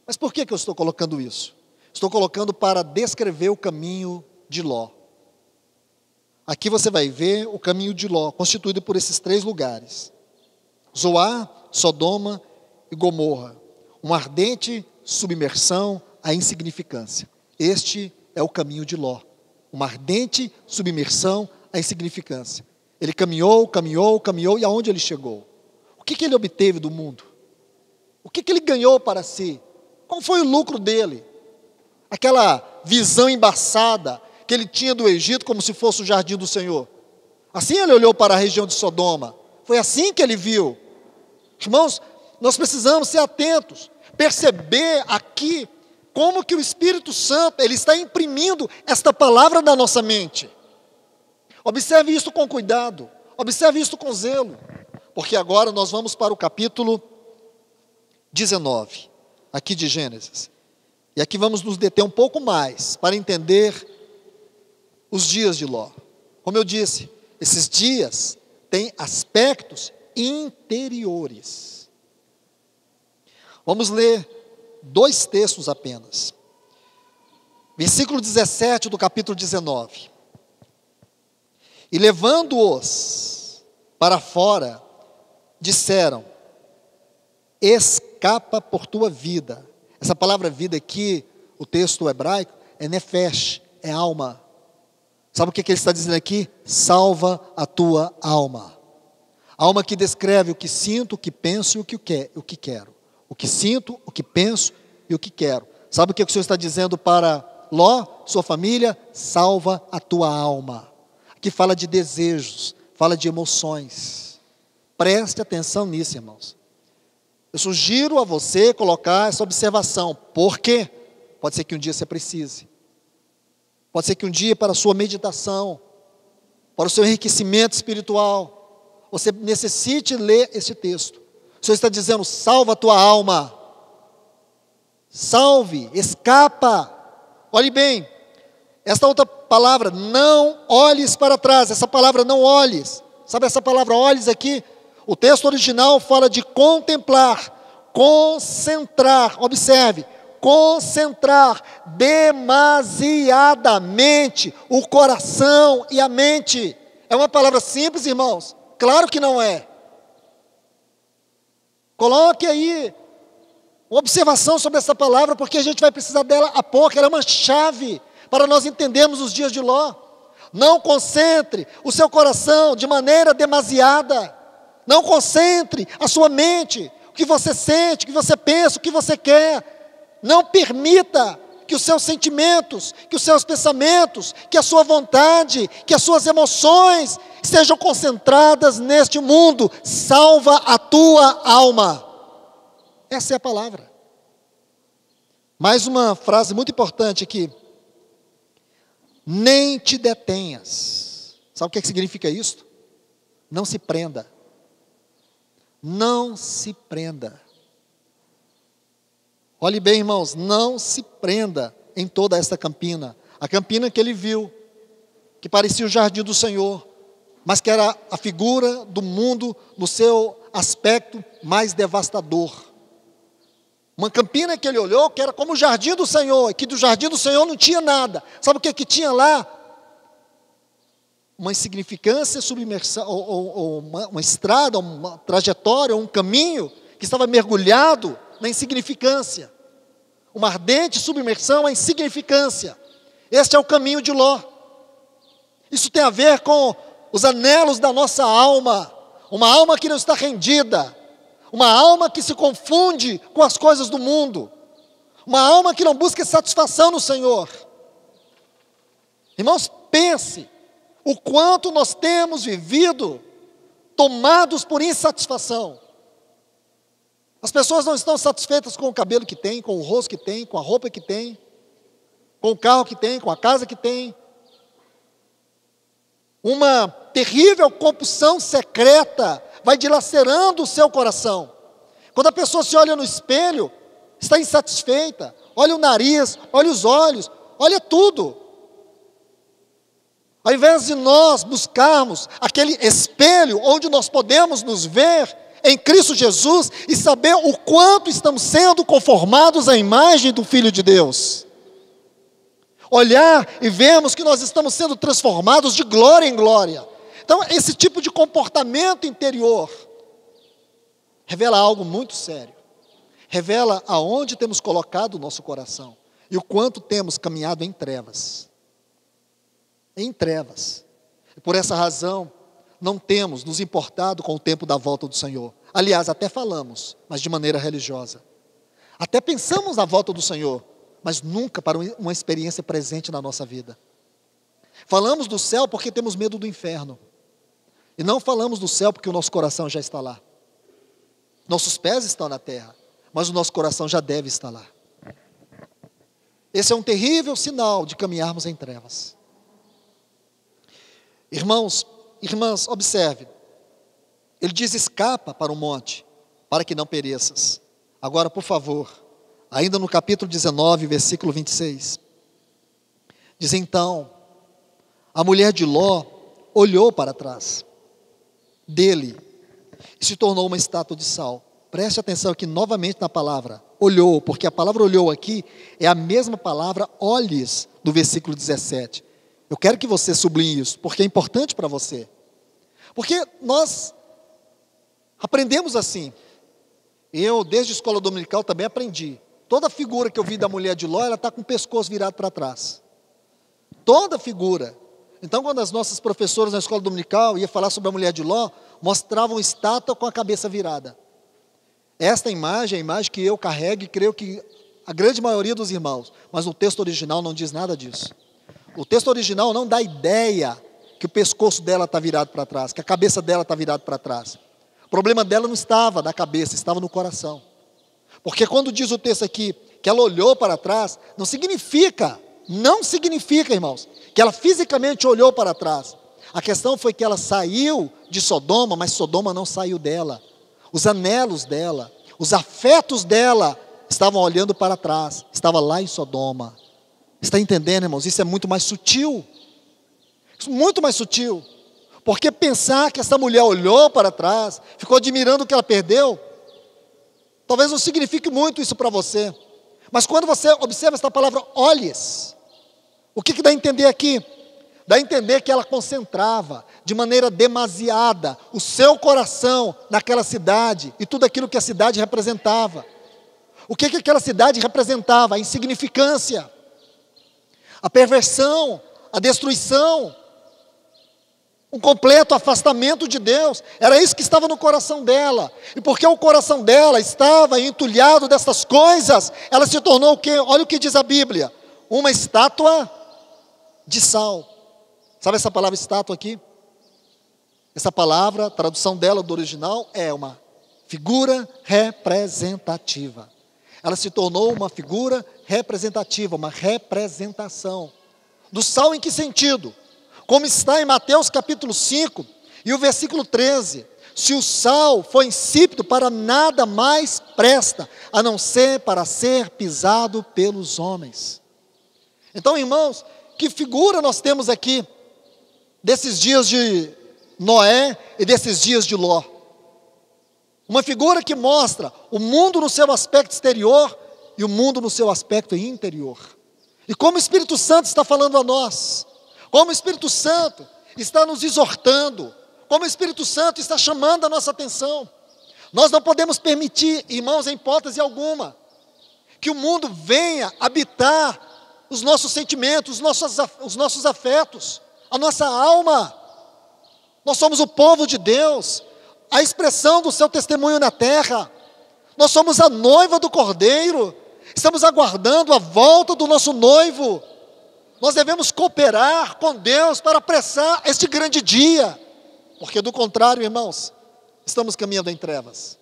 Mas por que eu estou colocando isso? Estou colocando para descrever o caminho de Ló. Aqui você vai ver o caminho de Ló, constituído por esses 3 lugares. Zoar, Sodoma e Gomorra. Uma ardente submersão à insignificância. Este é o caminho de Ló. Uma ardente submersão à insignificância. Ele caminhou, caminhou, caminhou, e aonde ele chegou? O que ele obteve do mundo? O que ele ganhou para si? Qual foi o lucro dele? Aquela visão embaçada que ele tinha do Egito como se fosse o jardim do Senhor. Assim ele olhou para a região de Sodoma. Foi assim que ele viu. Irmãos, nós precisamos ser atentos, perceber aqui como que o Espírito Santo, ele está imprimindo esta palavra na nossa mente. Observe isso com cuidado, observe isso com zelo, porque agora nós vamos para o capítulo 19, aqui de Gênesis. E aqui vamos nos deter um pouco mais, para entender os dias de Ló. Como eu disse, esses dias têm aspectos interiores. Vamos ler 2 textos apenas. Versículo 17 do capítulo 19. E levando-os para fora, disseram: escapa por tua vida. Essa palavra vida aqui, o texto hebraico, é nefesh, é alma. Sabe o que ele está dizendo aqui? Salva a tua alma. Alma que descreve o que sinto, o que penso e o que quero. O que sinto, o que penso e o que quero. Sabe o que o Senhor está dizendo para Ló, sua família? Salva a tua alma. Aqui fala de desejos, fala de emoções. Preste atenção nisso, irmãos. Eu sugiro a você colocar essa observação. Por quê? Pode ser que um dia você precise. Pode ser que um dia, para a sua meditação, para o seu enriquecimento espiritual, você necessite ler este texto. O Senhor está dizendo: salva a tua alma. Salve, escapa. Olhe bem, esta outra palavra, não olhes para trás. Essa palavra não olhes. Sabe essa palavra olhes aqui? O texto original fala de contemplar, concentrar. Observe, concentrar demasiadamente o coração e a mente. É uma palavra simples, irmãos? Claro que não é. Coloque aí uma observação sobre essa palavra, porque a gente vai precisar dela há pouco. Ela é uma chave para nós entendermos os dias de Ló. Não concentre o seu coração de maneira demasiada. Não concentre a sua mente, o que você sente, o que você pensa, o que você quer. Não permita que os seus sentimentos, que os seus pensamentos, que a sua vontade, que as suas emoções estejam concentradas neste mundo. Salva a tua alma. Essa é a palavra. Mais uma frase muito importante aqui. Nem te detenhas. Sabe o que significa isso? Não se prenda. Não se prenda. Olhe bem, irmãos, não se prenda em toda esta campina. A campina que ele viu, que parecia o jardim do Senhor, mas que era a figura do mundo no seu aspecto mais devastador. Uma campina que ele olhou, que era como o jardim do Senhor, e que do jardim do Senhor não tinha nada. Sabe o que tinha lá? Uma insignificância, submersão, ou uma estrada, uma trajetória, um caminho que estava mergulhado na insignificância. Uma ardente submersão à insignificância. Este é o caminho de Ló. Isso tem a ver com os anelos da nossa alma. Uma alma que não está rendida. Uma alma que se confunde com as coisas do mundo. Uma alma que não busca satisfação no Senhor. Irmãos, pense o quanto nós temos vivido tomados por insatisfação. As pessoas não estão satisfeitas com o cabelo que tem, com o rosto que tem, com a roupa que tem, com o carro que tem, com a casa que tem. Uma terrível compulsão secreta vai dilacerando o seu coração. Quando a pessoa se olha no espelho, está insatisfeita, olha o nariz, olha os olhos, olha tudo. Ao invés de nós buscarmos aquele espelho onde nós podemos nos ver em Cristo Jesus e saber o quanto estamos sendo conformados à imagem do Filho de Deus. Olhar e vermos que nós estamos sendo transformados de glória em glória. Então, esse tipo de comportamento interior revela algo muito sério. Revela aonde temos colocado o nosso coração e o quanto temos caminhado em trevas. Em trevas. E por essa razão, não temos nos importado com o tempo da volta do Senhor. Aliás, até falamos, mas de maneira religiosa. Até pensamos na volta do Senhor, mas nunca para uma experiência presente na nossa vida. Falamos do céu porque temos medo do inferno. E não falamos do céu porque o nosso coração já está lá. Nossos pés estão na terra, mas o nosso coração já deve estar lá. Esse é um terrível sinal de caminharmos em trevas. Irmãos, irmãs, observe. Ele diz: escapa para o monte, para que não pereças. Agora, por favor, ainda no capítulo 19, versículo 26. Diz então: a mulher de Ló olhou para trás dele e se tornou uma estátua de sal. Preste atenção aqui novamente na palavra olhou, porque a palavra olhou aqui é a mesma palavra olhes do versículo 17. Eu quero que você sublinhe isso, porque é importante para você. Porque nós aprendemos assim. Eu, desde a escola dominical, também aprendi. Toda figura que eu vi da mulher de Ló, ela está com o pescoço virado para trás. Toda figura. Então, quando as nossas professoras na escola dominical iam falar sobre a mulher de Ló, mostravam estátua com a cabeça virada. Esta imagem é a imagem que eu carrego e creio que a grande maioria dos irmãos. Mas o texto original não diz nada disso. O texto original não dá ideia que o pescoço dela está virado para trás, que a cabeça dela está virada para trás. O problema dela não estava na cabeça, estava no coração. Porque quando diz o texto aqui que ela olhou para trás, não significa, irmãos, que ela fisicamente olhou para trás. A questão foi que ela saiu de Sodoma, mas Sodoma não saiu dela. Os anelos dela, os afetos dela estavam olhando para trás, estava lá em Sodoma. Está entendendo, irmãos? Isso é muito mais sutil. Muito mais sutil. Porque pensar que essa mulher olhou para trás, ficou admirando o que ela perdeu, talvez não signifique muito isso para você. Mas quando você observa esta palavra olhes, o que dá a entender aqui? Dá a entender que ela concentrava de maneira demasiada o seu coração naquela cidade e tudo aquilo que a cidade representava. O que aquela cidade representava? A insignificância, a perversão, a destruição, um completo afastamento de Deus. Era isso que estava no coração dela. E porque o coração dela estava entulhado dessas coisas, ela se tornou o quê? Olha o que diz a Bíblia: uma estátua de sal. Sabe essa palavra estátua aqui? Essa palavra, a tradução dela do original, é uma figura representativa. Ela se tornou uma figura representativa, uma representação. Do sal em que sentido? Como está em Mateus capítulo 5 e o versículo 13. Se o sal for insípido, para nada mais presta, a não ser para ser pisado pelos homens. Então, irmãos, que figura nós temos aqui desses dias de Noé e desses dias de Ló? Uma figura que mostra o mundo no seu aspecto exterior e o mundo no seu aspecto interior. E como o Espírito Santo está falando a nós, como o Espírito Santo está nos exortando, como o Espírito Santo está chamando a nossa atenção. Nós não podemos permitir, irmãos, em hipótese alguma, que o mundo venha habitar os nossos sentimentos, os nossos afetos, a nossa alma. Nós somos o povo de Deus, a expressão do seu testemunho na terra. Nós somos a noiva do Cordeiro, estamos aguardando a volta do nosso noivo. Nós devemos cooperar com Deus para apressar este grande dia, porque do contrário, irmãos, estamos caminhando em trevas.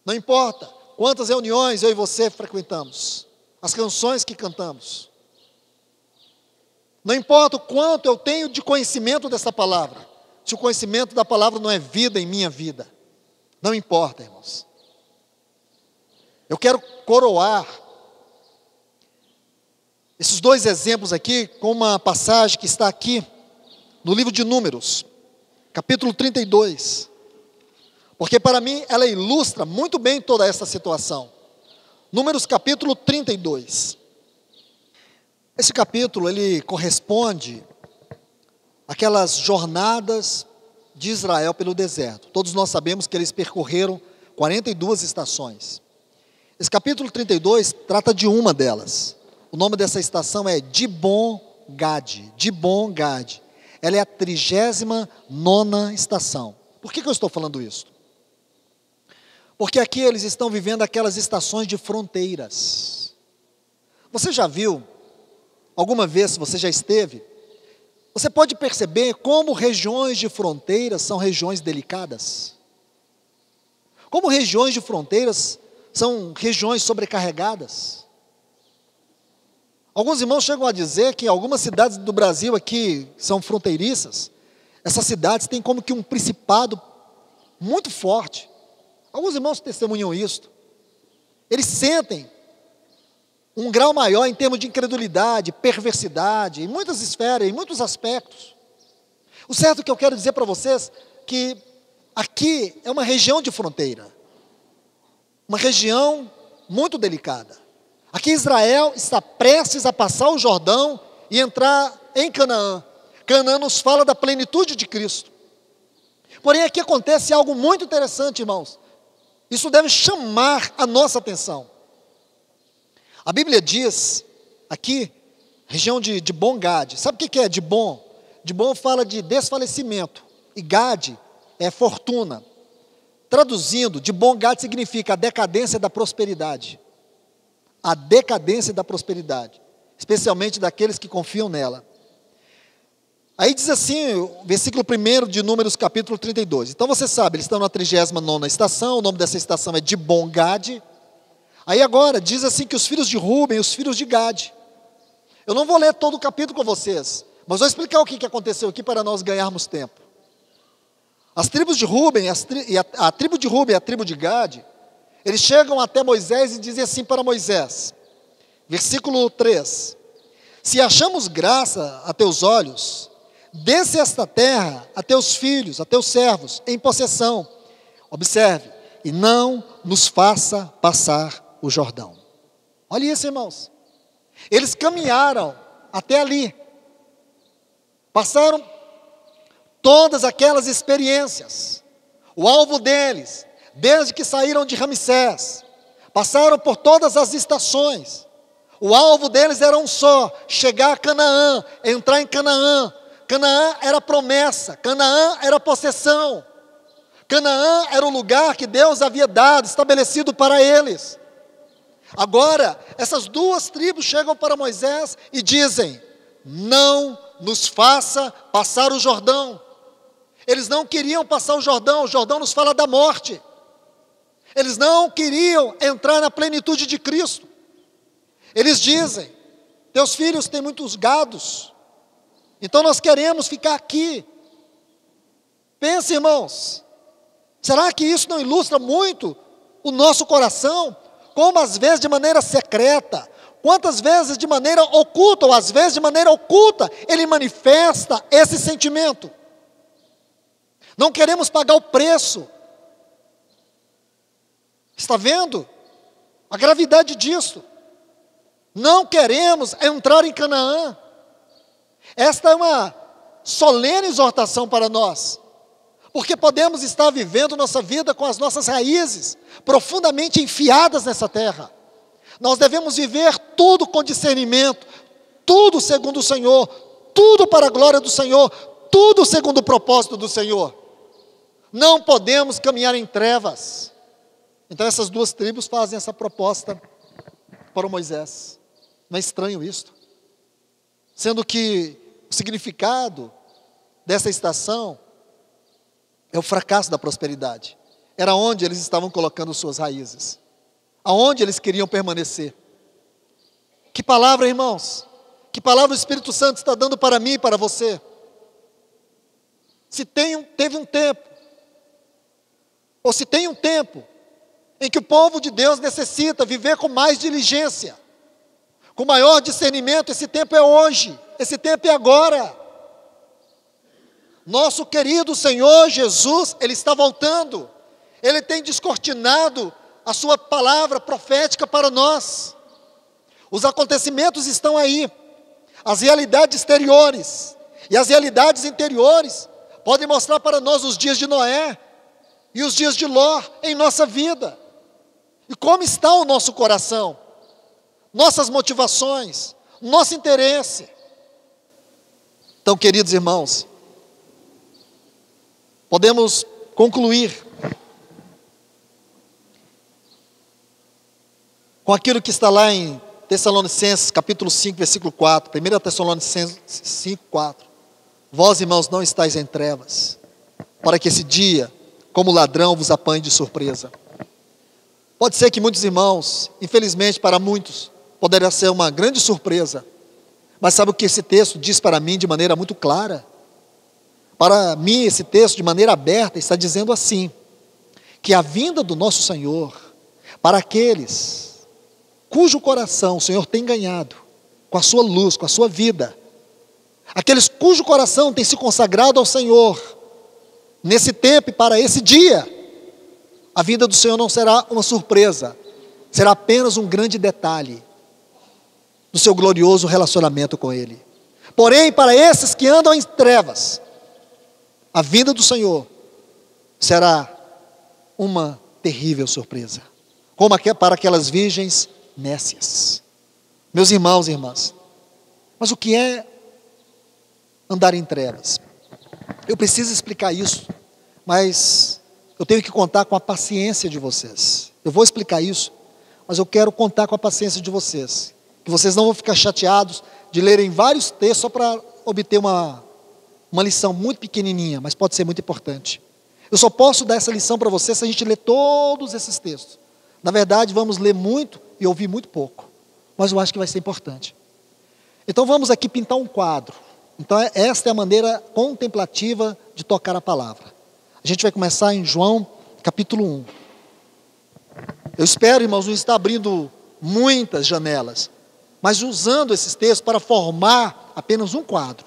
Não importa quantas reuniões eu e você frequentamos, as canções que cantamos, não importa o quanto eu tenho de conhecimento dessa palavra, se o conhecimento da palavra não é vida em minha vida, não importa, irmãos. Eu quero coroar esses dois exemplos aqui com uma passagem que está aqui no livro de Números, capítulo 32, porque para mim ela ilustra muito bem toda essa situação. Números capítulo 32. Esse capítulo, ele corresponde àquelas jornadas de Israel pelo deserto. Todos nós sabemos que eles percorreram 42 estações. Esse capítulo 32 trata de uma delas. O nome dessa estação é Dibon-Gad. Dibon-Gad. Ela é a 39ª estação. Por que eu estou falando isso? Porque aqui eles estão vivendo aquelas estações de fronteiras. Você já viu, alguma vez, se você já esteve, você pode perceber como regiões de fronteiras são regiões delicadas? Como regiões de fronteiras são regiões sobrecarregadas? Alguns irmãos chegam a dizer que algumas cidades do Brasil aqui são fronteiriças. Essas cidades têm como que um principado muito forte. Alguns irmãos testemunham isso. Eles sentem um grau maior em termos de incredulidade, perversidade, em muitas esferas, em muitos aspectos. O certo que eu quero dizer para vocês, que aqui é uma região de fronteira. Uma região muito delicada. Aqui Israel está prestes a passar o Jordão e entrar em Canaã. Canaã nos fala da plenitude de Cristo. Porém, aqui acontece algo muito interessante, irmãos. Isso deve chamar a nossa atenção. A Bíblia diz, aqui, região de Dibon-Gad. Sabe o que é Dibon? Dibon fala de desfalecimento. E Gad é fortuna. Traduzindo, Dibon-Gad significa a decadência da prosperidade. A decadência da prosperidade. Especialmente daqueles que confiam nela. Aí diz assim, o versículo 1 de Números capítulo 32. Então você sabe, eles estão na 39ª estação, o nome dessa estação é Dibon-Gad. Aí agora diz assim que os filhos de Ruben e os filhos de Gad. Eu não vou ler todo o capítulo com vocês, mas vou explicar o que aconteceu aqui para nós ganharmos tempo. As tribos de Ruben, a tribo de Ruben e a tribo de Gad, eles chegam até Moisés e dizem assim para Moisés, versículo 3: se achamos graça a teus olhos, desce esta terra a teus filhos, a teus servos, em possessão. Observe, e não nos faça passar o Jordão. Olha isso, irmãos. Eles caminharam até ali. Passaram todas aquelas experiências. O alvo deles, desde que saíram de Ramsés, passaram por todas as estações. O alvo deles era um só: chegar a Canaã, entrar em Canaã. Canaã era promessa, Canaã era possessão. Canaã era o lugar que Deus havia dado, estabelecido para eles. Agora, essas duas tribos chegam para Moisés e dizem: não nos faça passar o Jordão. Eles não queriam passar o Jordão nos fala da morte. Eles não queriam entrar na plenitude de Cristo. Eles dizem: teus filhos têm muitos gados, então nós queremos ficar aqui. Pense, irmãos, será que isso não ilustra muito o nosso coração? Como às vezes de maneira secreta, quantas vezes de maneira oculta, ou às vezes de maneira oculta, ele manifesta esse sentimento. Não queremos pagar o preço. Está vendo a gravidade disso? Não queremos entrar em Canaã. Esta é uma solene exortação para nós, porque podemos estar vivendo nossa vida com as nossas raízes profundamente enfiadas nessa terra. Nós devemos viver tudo com discernimento, tudo segundo o Senhor, tudo para a glória do Senhor, tudo segundo o propósito do Senhor. Não podemos caminhar em trevas. Então essas duas tribos fazem essa proposta para Moisés. Não é estranho isto? Sendo que o significado dessa estação é o fracasso da prosperidade. Era onde eles estavam colocando suas raízes, aonde eles queriam permanecer. Que palavra, irmãos? Que palavra o Espírito Santo está dando para mim e para você? Se teve um tempo, ou se tem um tempo, em que o povo de Deus necessita viver com mais diligência, com maior discernimento, esse tempo é hoje, esse tempo é agora. Nosso querido Senhor Jesus, Ele está voltando, Ele tem descortinado a sua palavra profética para nós. Os acontecimentos estão aí, as realidades exteriores e as realidades interiores podem mostrar para nós os dias de Noé e os dias de Ló em nossa vida. E como está o nosso coração, nossas motivações, nosso interesse. Então, queridos irmãos, podemos concluir com aquilo que está lá em Tessalonicenses, capítulo 5, versículo 4, 1 Tessalonicenses 5, 4. Vós, irmãos, não estáis em trevas, para que esse dia, como ladrão, vos apanhe de surpresa. Pode ser que muitos irmãos, infelizmente para muitos, poderá ser uma grande surpresa, mas sabe o que esse texto diz para mim de maneira muito clara? Para mim, esse texto, de maneira aberta, está dizendo assim, que a vinda do nosso Senhor, para aqueles cujo coração o Senhor tem ganhado, com a sua luz, com a sua vida, aqueles cujo coração tem se consagrado ao Senhor, nesse tempo e para esse dia, a vinda do Senhor não será uma surpresa, será apenas um grande detalhe do seu glorioso relacionamento com Ele. Porém, para esses que andam em trevas, a vinda do Senhor será uma terrível surpresa, como para aquelas virgens nécias. Meus irmãos e irmãs, mas o que é andar em trevas? Eu preciso explicar isso, mas eu tenho que contar com a paciência de vocês. Eu vou explicar isso, mas eu quero contar com a paciência de vocês, que vocês não vão ficar chateados de lerem vários textos só para obter uma lição muito pequenininha, mas pode ser muito importante. Eu só posso dar essa lição para vocês se a gente ler todos esses textos. Na verdade, vamos ler muito e ouvir muito pouco, mas eu acho que vai ser importante. Então vamos aqui pintar um quadro. Então esta é a maneira contemplativa de tocar a palavra. A gente vai começar em João capítulo 1. Eu espero, irmãos, não estar abrindo muitas janelas, mas usando esses textos para formar apenas um quadro.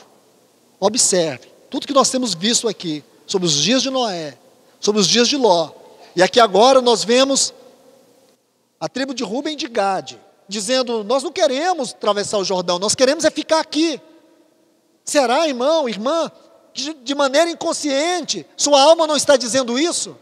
Observe, tudo que nós temos visto aqui, sobre os dias de Noé, sobre os dias de Ló, e aqui agora nós vemos a tribo de Ruben e de Gade, dizendo: nós não queremos atravessar o Jordão, nós queremos é ficar aqui. Será, irmão, irmã, que de maneira inconsciente sua alma não está dizendo isso?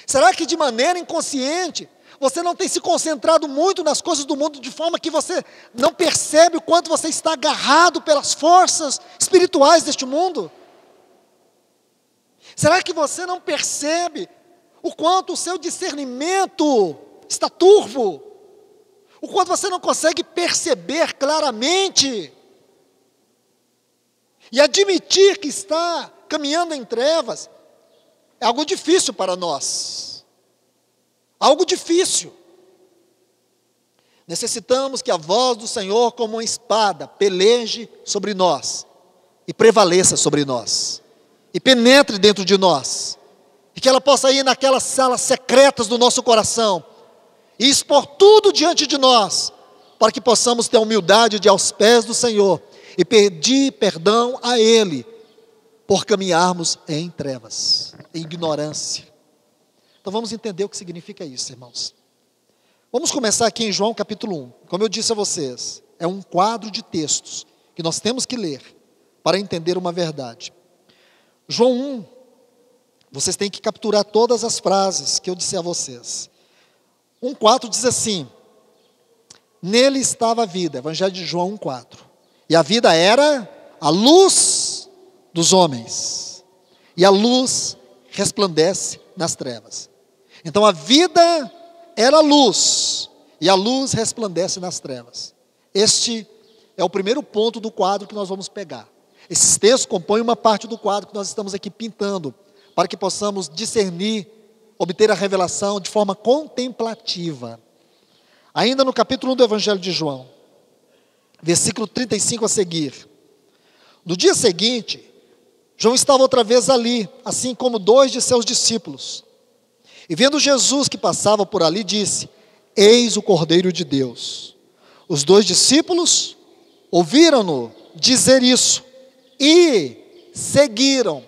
Será que de maneira inconsciente você não tem se concentrado muito nas coisas do mundo, de forma que você não percebe o quanto você está agarrado pelas forças espirituais deste mundo? Será que você não percebe o quanto o seu discernimento está turvo? O quanto você não consegue perceber claramente? E admitir que está caminhando em trevas é algo difícil para nós. Algo difícil. Necessitamos que a voz do Senhor, como uma espada, peleje sobre nós e prevaleça sobre nós e penetre dentro de nós, e que ela possa ir naquelas salas secretas do nosso coração e expor tudo diante de nós, para que possamos ter a humildade de ir aos pés do Senhor e pedir perdão a Ele por caminharmos em trevas, em ignorância. Então vamos entender o que significa isso, irmãos. Vamos começar aqui em João capítulo 1. Como eu disse a vocês, é um quadro de textos que nós temos que ler para entender uma verdade. João 1, vocês têm que capturar todas as frases que eu disse a vocês. 1,4 diz assim: nele estava a vida, Evangelho de João 1,4. E a vida era a luz dos homens, e a luz resplandece nas trevas. Então a vida era a luz, e a luz resplandece nas trevas. Este é o primeiro ponto do quadro que nós vamos pegar. Esses textos compõem uma parte do quadro que nós estamos aqui pintando, para que possamos discernir, obter a revelação de forma contemplativa. Ainda no capítulo 1 do Evangelho de João, versículo 35 a seguir. No dia seguinte, João estava outra vez ali, assim como 2 de seus discípulos. E vendo Jesus que passava por ali, disse: eis o Cordeiro de Deus. Os 2 discípulos ouviram-no dizer isso e seguiram.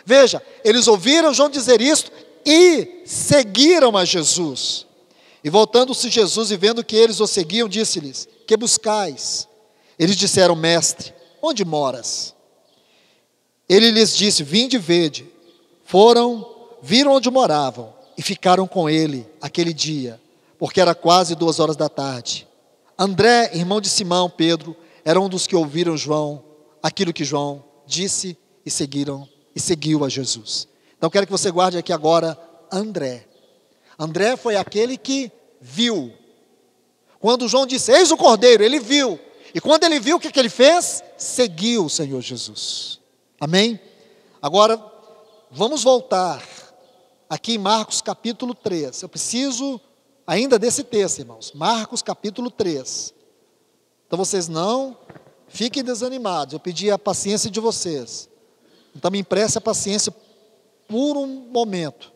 Veja, eles ouviram João dizer isso e seguiram a Jesus. E voltando-se Jesus e vendo que eles o seguiam, disse-lhes: que buscais? Eles disseram: mestre, onde moras? Ele lhes disse: vinde e vede. Viram onde moravam e ficaram com ele aquele dia, porque era quase 2 da tarde. André, irmão de Simão, Pedro, era um dos que ouviram aquilo que João disse e seguiu a Jesus. Então quero que você guarde aqui agora André. André foi aquele que viu. Quando João disse: eis o Cordeiro, ele viu. E quando ele viu, o que ele fez? Seguiu o Senhor Jesus. Amém? Agora, vamos voltar aqui em Marcos capítulo 3. Eu preciso ainda desse texto, irmãos. Marcos capítulo 3. Então vocês não fiquem desanimados. Eu pedi a paciência de vocês. Então me empreste a paciência por um momento.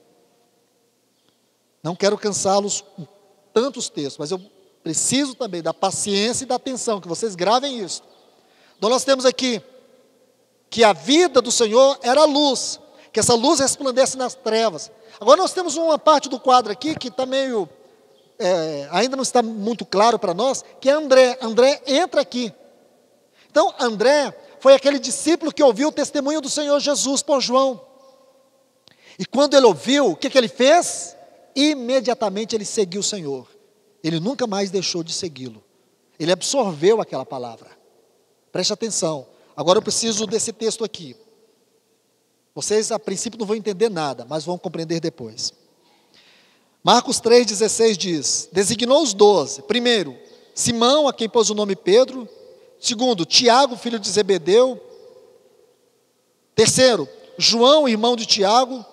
Não quero cansá-los com tantos textos, mas eu preciso também da paciência e da atenção, que vocês gravem isso. Então nós temos aqui que a vida do Senhor era a luz, que essa luz resplandece nas trevas. Agora nós temos uma parte do quadro aqui que está meio, ainda não está muito claro para nós, que é André. André entra aqui. Então André foi aquele discípulo que ouviu o testemunho do Senhor Jesus por João. E quando ele ouviu, o que ele fez? Imediatamente ele seguiu o Senhor. Ele nunca mais deixou de segui-lo. Ele absorveu aquela palavra. Preste atenção. Agora eu preciso desse texto aqui. Vocês a princípio não vão entender nada, mas vão compreender depois. Marcos 3,16 diz: designou os 12. Primeiro, Simão, a quem pôs o nome Pedro. Segundo, Tiago, filho de Zebedeu. Terceiro, João, irmão de Tiago,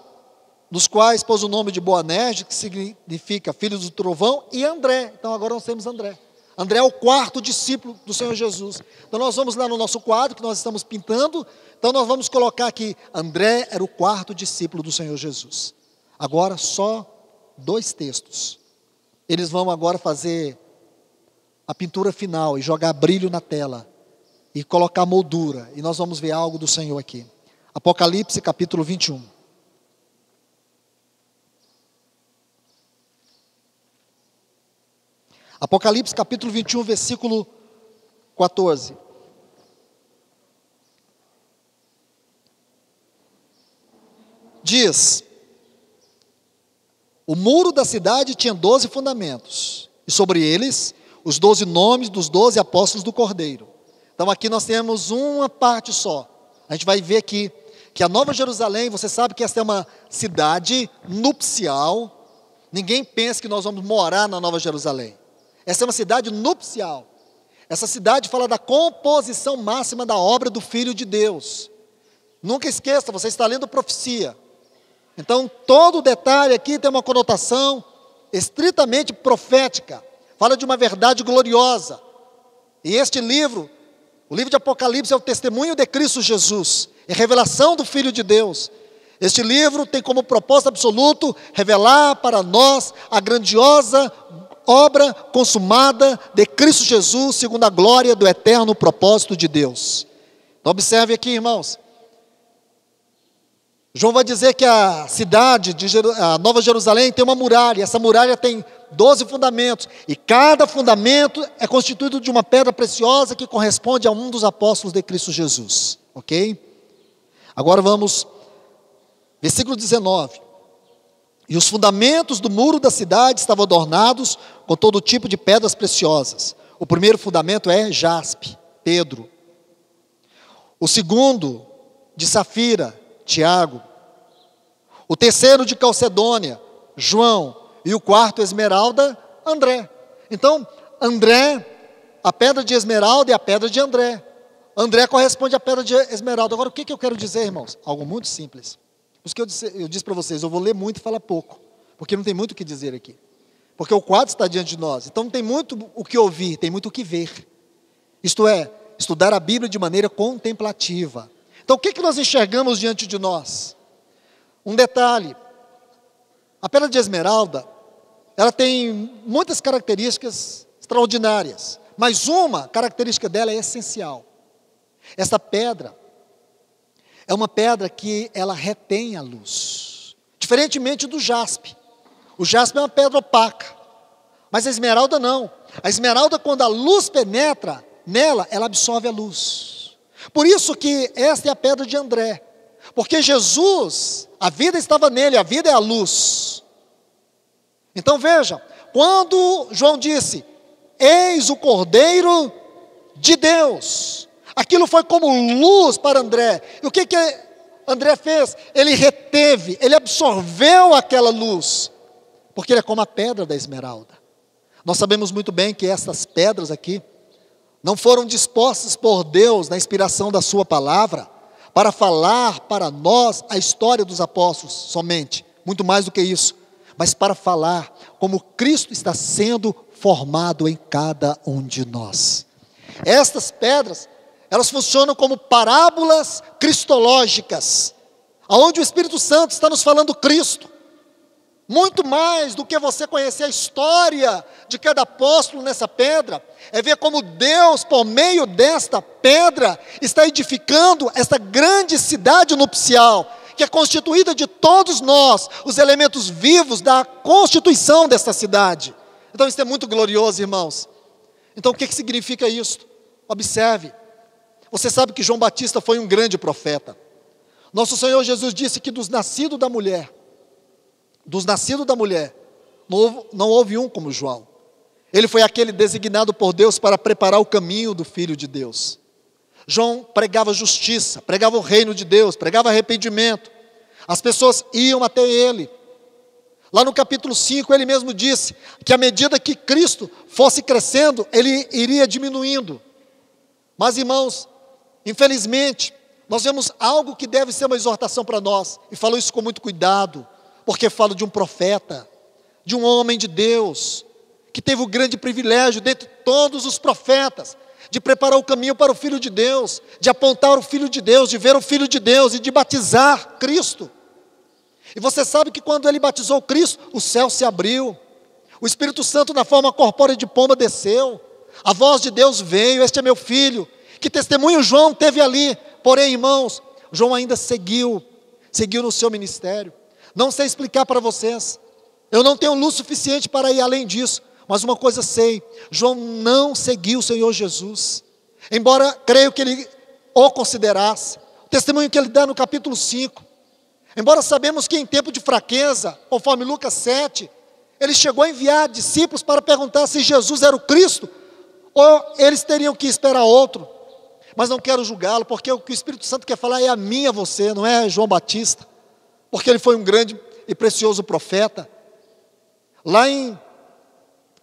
nos quais pôs o nome de Boanerges, que significa filho do trovão, e André. Então agora nós temos André. André é o 4º discípulo do Senhor Jesus. Então nós vamos lá no nosso quadro, que nós estamos pintando. Então nós vamos colocar aqui: André era o 4º discípulo do Senhor Jesus. Agora só 2 textos. Eles vão agora fazer a pintura final e jogar brilho na tela e colocar moldura, e nós vamos ver algo do Senhor aqui. Apocalipse capítulo 21. Apocalipse capítulo 21, versículo 14. Diz: o muro da cidade tinha 12 fundamentos, e sobre eles os 12 nomes dos 12 apóstolos do Cordeiro. Então aqui nós temos uma parte só. A gente vai ver aqui que a Nova Jerusalém, você sabe que essa é uma cidade nupcial. Ninguém pensa que nós vamos morar na Nova Jerusalém. Essa é uma cidade nupcial. Essa cidade fala da composição máxima da obra do Filho de Deus. Nunca esqueça, você está lendo profecia. Então todo detalhe aqui tem uma conotação estritamente profética. Fala de uma verdade gloriosa. E este livro, o livro de Apocalipse, é o testemunho de Cristo Jesus, é a revelação do Filho de Deus. Este livro tem como propósito absoluto revelar para nós a grandiosa obra consumada de Cristo Jesus, segundo a glória do eterno propósito de Deus. Então observe aqui, irmãos. João vai dizer que a cidade a Nova Jerusalém tem uma muralha. Essa muralha tem 12 fundamentos. E cada fundamento é constituído de uma pedra preciosa que corresponde a um dos apóstolos de Cristo Jesus. Ok? Agora vamos, versículo 19. E os fundamentos do muro da cidade estavam adornados com todo tipo de pedras preciosas. O primeiro fundamento é jaspe, Pedro. O segundo, de safira, Tiago. O terceiro, de calcedônia, João. E o quarto, esmeralda, André. Então, André, a pedra de esmeralda é a pedra de André. André corresponde à pedra de esmeralda. Agora, o que eu quero dizer, irmãos? Algo muito simples. Por isso que eu disse para vocês, eu vou ler muito e falar pouco, porque não tem muito o que dizer aqui. Porque o quadro está diante de nós, então não tem muito o que ouvir, tem muito o que ver. Isto é, estudar a Bíblia de maneira contemplativa. Então o que nós enxergamos diante de nós? Um detalhe, a pedra de esmeralda, ela tem muitas características extraordinárias, mas uma característica dela é essencial. Essa pedra é uma pedra que ela retém a luz, diferentemente do jaspe. O jaspe é uma pedra opaca, mas a esmeralda não. A esmeralda, quando a luz penetra nela, ela absorve a luz. Por isso que esta é a pedra de André, porque Jesus, a vida estava nele, a vida é a luz. Então veja, quando João disse, eis o Cordeiro de Deus, aquilo foi como luz para André. E o que André fez? Ele reteve, ele absorveu aquela luz, porque ele é como a pedra da esmeralda. Nós sabemos muito bem que essas pedras aqui não foram dispostas por Deus na inspiração da sua palavra para falar para nós a história dos apóstolos somente, muito mais do que isso, mas para falar como Cristo está sendo formado em cada um de nós. Estas pedras, elas funcionam como parábolas cristológicas, onde o Espírito Santo está nos falando Cristo. Muito mais do que você conhecer a história de cada apóstolo nessa pedra, é ver como Deus, por meio desta pedra, está edificando esta grande cidade nupcial, que é constituída de todos nós, os elementos vivos da constituição desta cidade. Então isso é muito glorioso, irmãos. Então o que significa isso? Observe. Você sabe que João Batista foi um grande profeta. Nosso Senhor Jesus disse que dos nascidos da mulher, não houve um como João. Ele foi aquele designado por Deus para preparar o caminho do Filho de Deus. João pregava justiça, pregava o reino de Deus, pregava arrependimento. As pessoas iam até ele. Lá no capítulo 5, ele mesmo disse que à medida que Cristo fosse crescendo, ele iria diminuindo. Mas, irmãos, infelizmente, nós vemos algo que deve ser uma exortação para nós, e falo isso com muito cuidado, porque falo de um profeta, de um homem de Deus, que teve o grande privilégio, dentre todos os profetas, de preparar o caminho para o Filho de Deus, de apontar o Filho de Deus, de ver o Filho de Deus e de batizar Cristo. E você sabe que quando ele batizou Cristo, o céu se abriu, o Espírito Santo na forma corpórea de pomba desceu, a voz de Deus veio, este é meu filho. Que testemunho João teve ali? Porém, irmãos, João ainda seguiu no seu ministério. Não sei explicar para vocês, eu não tenho luz suficiente para ir além disso, Mas uma coisa sei, João não seguiu o Senhor Jesus, embora creio que ele o considerasse. O testemunho que ele dá no capítulo 5, embora sabemos que em tempo de fraqueza, conforme Lucas 7, ele chegou a enviar discípulos para perguntar se Jesus era o Cristo, ou eles teriam que esperar outro. Mas não quero julgá-lo, porque o que o Espírito Santo quer falar é a mim e a você, não é João Batista, porque ele foi um grande e precioso profeta. Lá em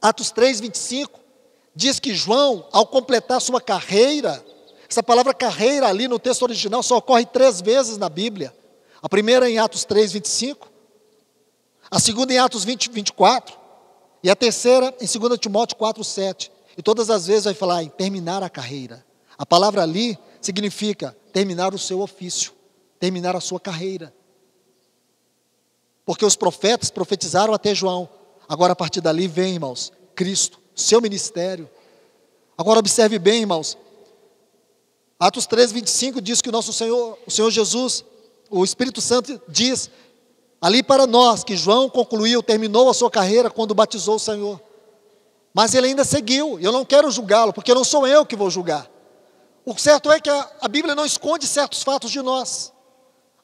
Atos 3, 25, diz que João, ao completar sua carreira, essa palavra carreira ali no texto original só ocorre 3 vezes na Bíblia. A primeira em Atos 3, 25, a segunda em Atos 20, 24, e a terceira em 2 Timóteo 4, 7. E todas as vezes vai falar em terminar a carreira. A palavra ali significa terminar o seu ofício, terminar a sua carreira. Porque os profetas profetizaram até João. Agora a partir dali vem, irmãos, Cristo, seu ministério. Agora observe bem, irmãos. Atos 3, 25 diz que o Senhor Jesus, o Espírito Santo diz ali para nós que João concluiu, terminou a sua carreira quando batizou o Senhor. Mas ele ainda seguiu. Eu não quero julgá-lo, porque não sou eu que vou julgar. O certo é que a Bíblia não esconde certos fatos de nós.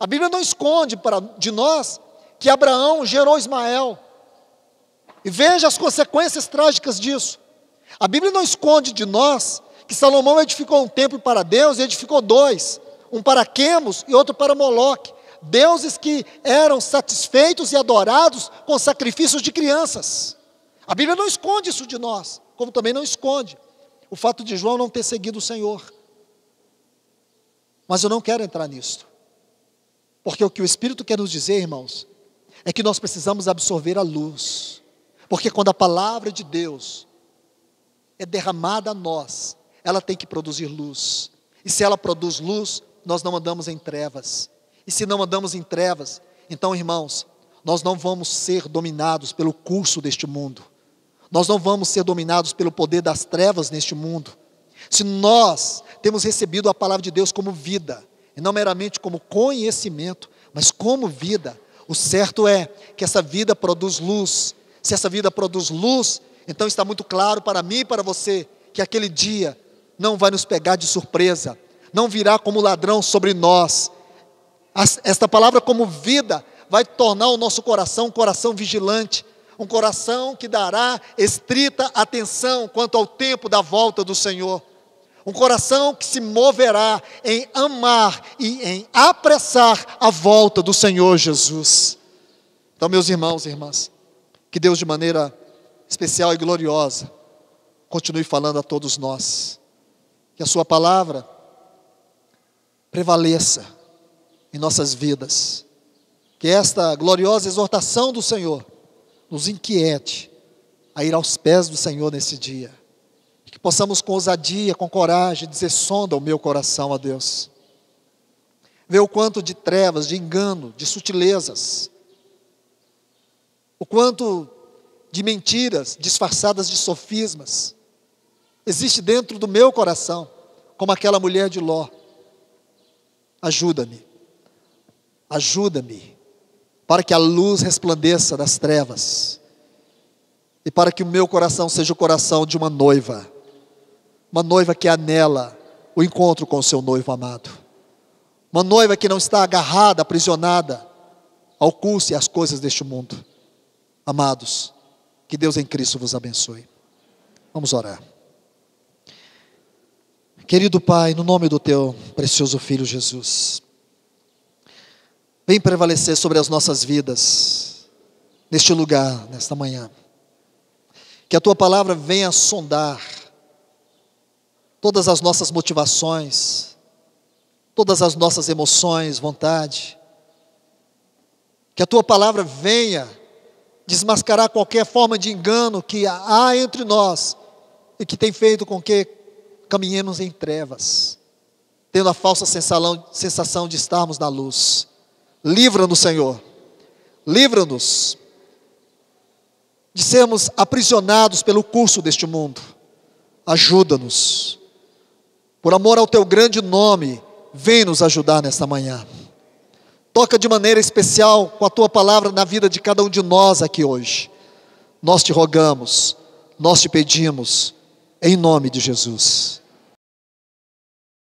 A Bíblia não esconde de nós que Abraão gerou Ismael. E veja as consequências trágicas disso. A Bíblia não esconde de nós que Salomão edificou um templo para Deus e edificou 2. Um para Quemos e outro para Moloque. Deuses que eram satisfeitos e adorados com sacrifícios de crianças. A Bíblia não esconde isso de nós, como também não esconde o fato de João não ter seguido o Senhor. Mas eu não quero entrar nisso. Porque o que o Espírito quer nos dizer, irmãos, é que nós precisamos absorver a luz. Porque quando a palavra de Deus é derramada a nós, ela tem que produzir luz. E se ela produz luz, nós não andamos em trevas. E se não andamos em trevas, então, irmãos, nós não vamos ser dominados pelo curso deste mundo. Nós não vamos ser dominados pelo poder das trevas neste mundo. Se nós temos recebido a palavra de Deus como vida, e não meramente como conhecimento, mas como vida, o certo é que essa vida produz luz. Se essa vida produz luz, então está muito claro para mim e para você, que aquele dia não vai nos pegar de surpresa, não virá como ladrão sobre nós. Esta palavra como vida vai tornar o nosso coração um coração vigilante, um coração que dará estrita atenção quanto ao tempo da volta do Senhor. Um coração que se moverá em amar e em apressar a volta do Senhor Jesus. Então, meus irmãos e irmãs, que Deus de maneira especial e gloriosa continue falando a todos nós. Que a sua palavra prevaleça em nossas vidas. Que esta gloriosa exortação do Senhor nos inquiete a ir aos pés do Senhor nesse dia. Que possamos com ousadia, com coragem, dizer: sonda o meu coração, ó Deus. Vê o quanto de trevas, de engano, de sutilezas, o quanto de mentiras disfarçadas de sofismas existe dentro do meu coração, como aquela mulher de Ló. Ajuda-me, para que a luz resplandeça das trevas, e para que o meu coração seja o coração de uma noiva que anela o encontro com o seu noivo amado, uma noiva que não está agarrada, aprisionada ao curso e às coisas deste mundo. Amados, que Deus em Cristo vos abençoe. Vamos orar. Querido Pai, no nome do Teu precioso Filho Jesus, vem prevalecer sobre as nossas vidas, neste lugar, nesta manhã. Que a Tua palavra venha sondar todas as nossas motivações, todas as nossas emoções, vontade. Que a Tua palavra venha desmascarar qualquer forma de engano que há entre nós e que tem feito com que caminhemos em trevas, tendo a falsa sensação de estarmos na luz. Livra-nos, Senhor, livra-nos de sermos aprisionados pelo curso deste mundo. Ajuda-nos, por amor ao Teu grande nome, vem nos ajudar nesta manhã. Toca de maneira especial com a Tua palavra na vida de cada um de nós aqui hoje. Nós te rogamos, nós te pedimos, em nome de Jesus.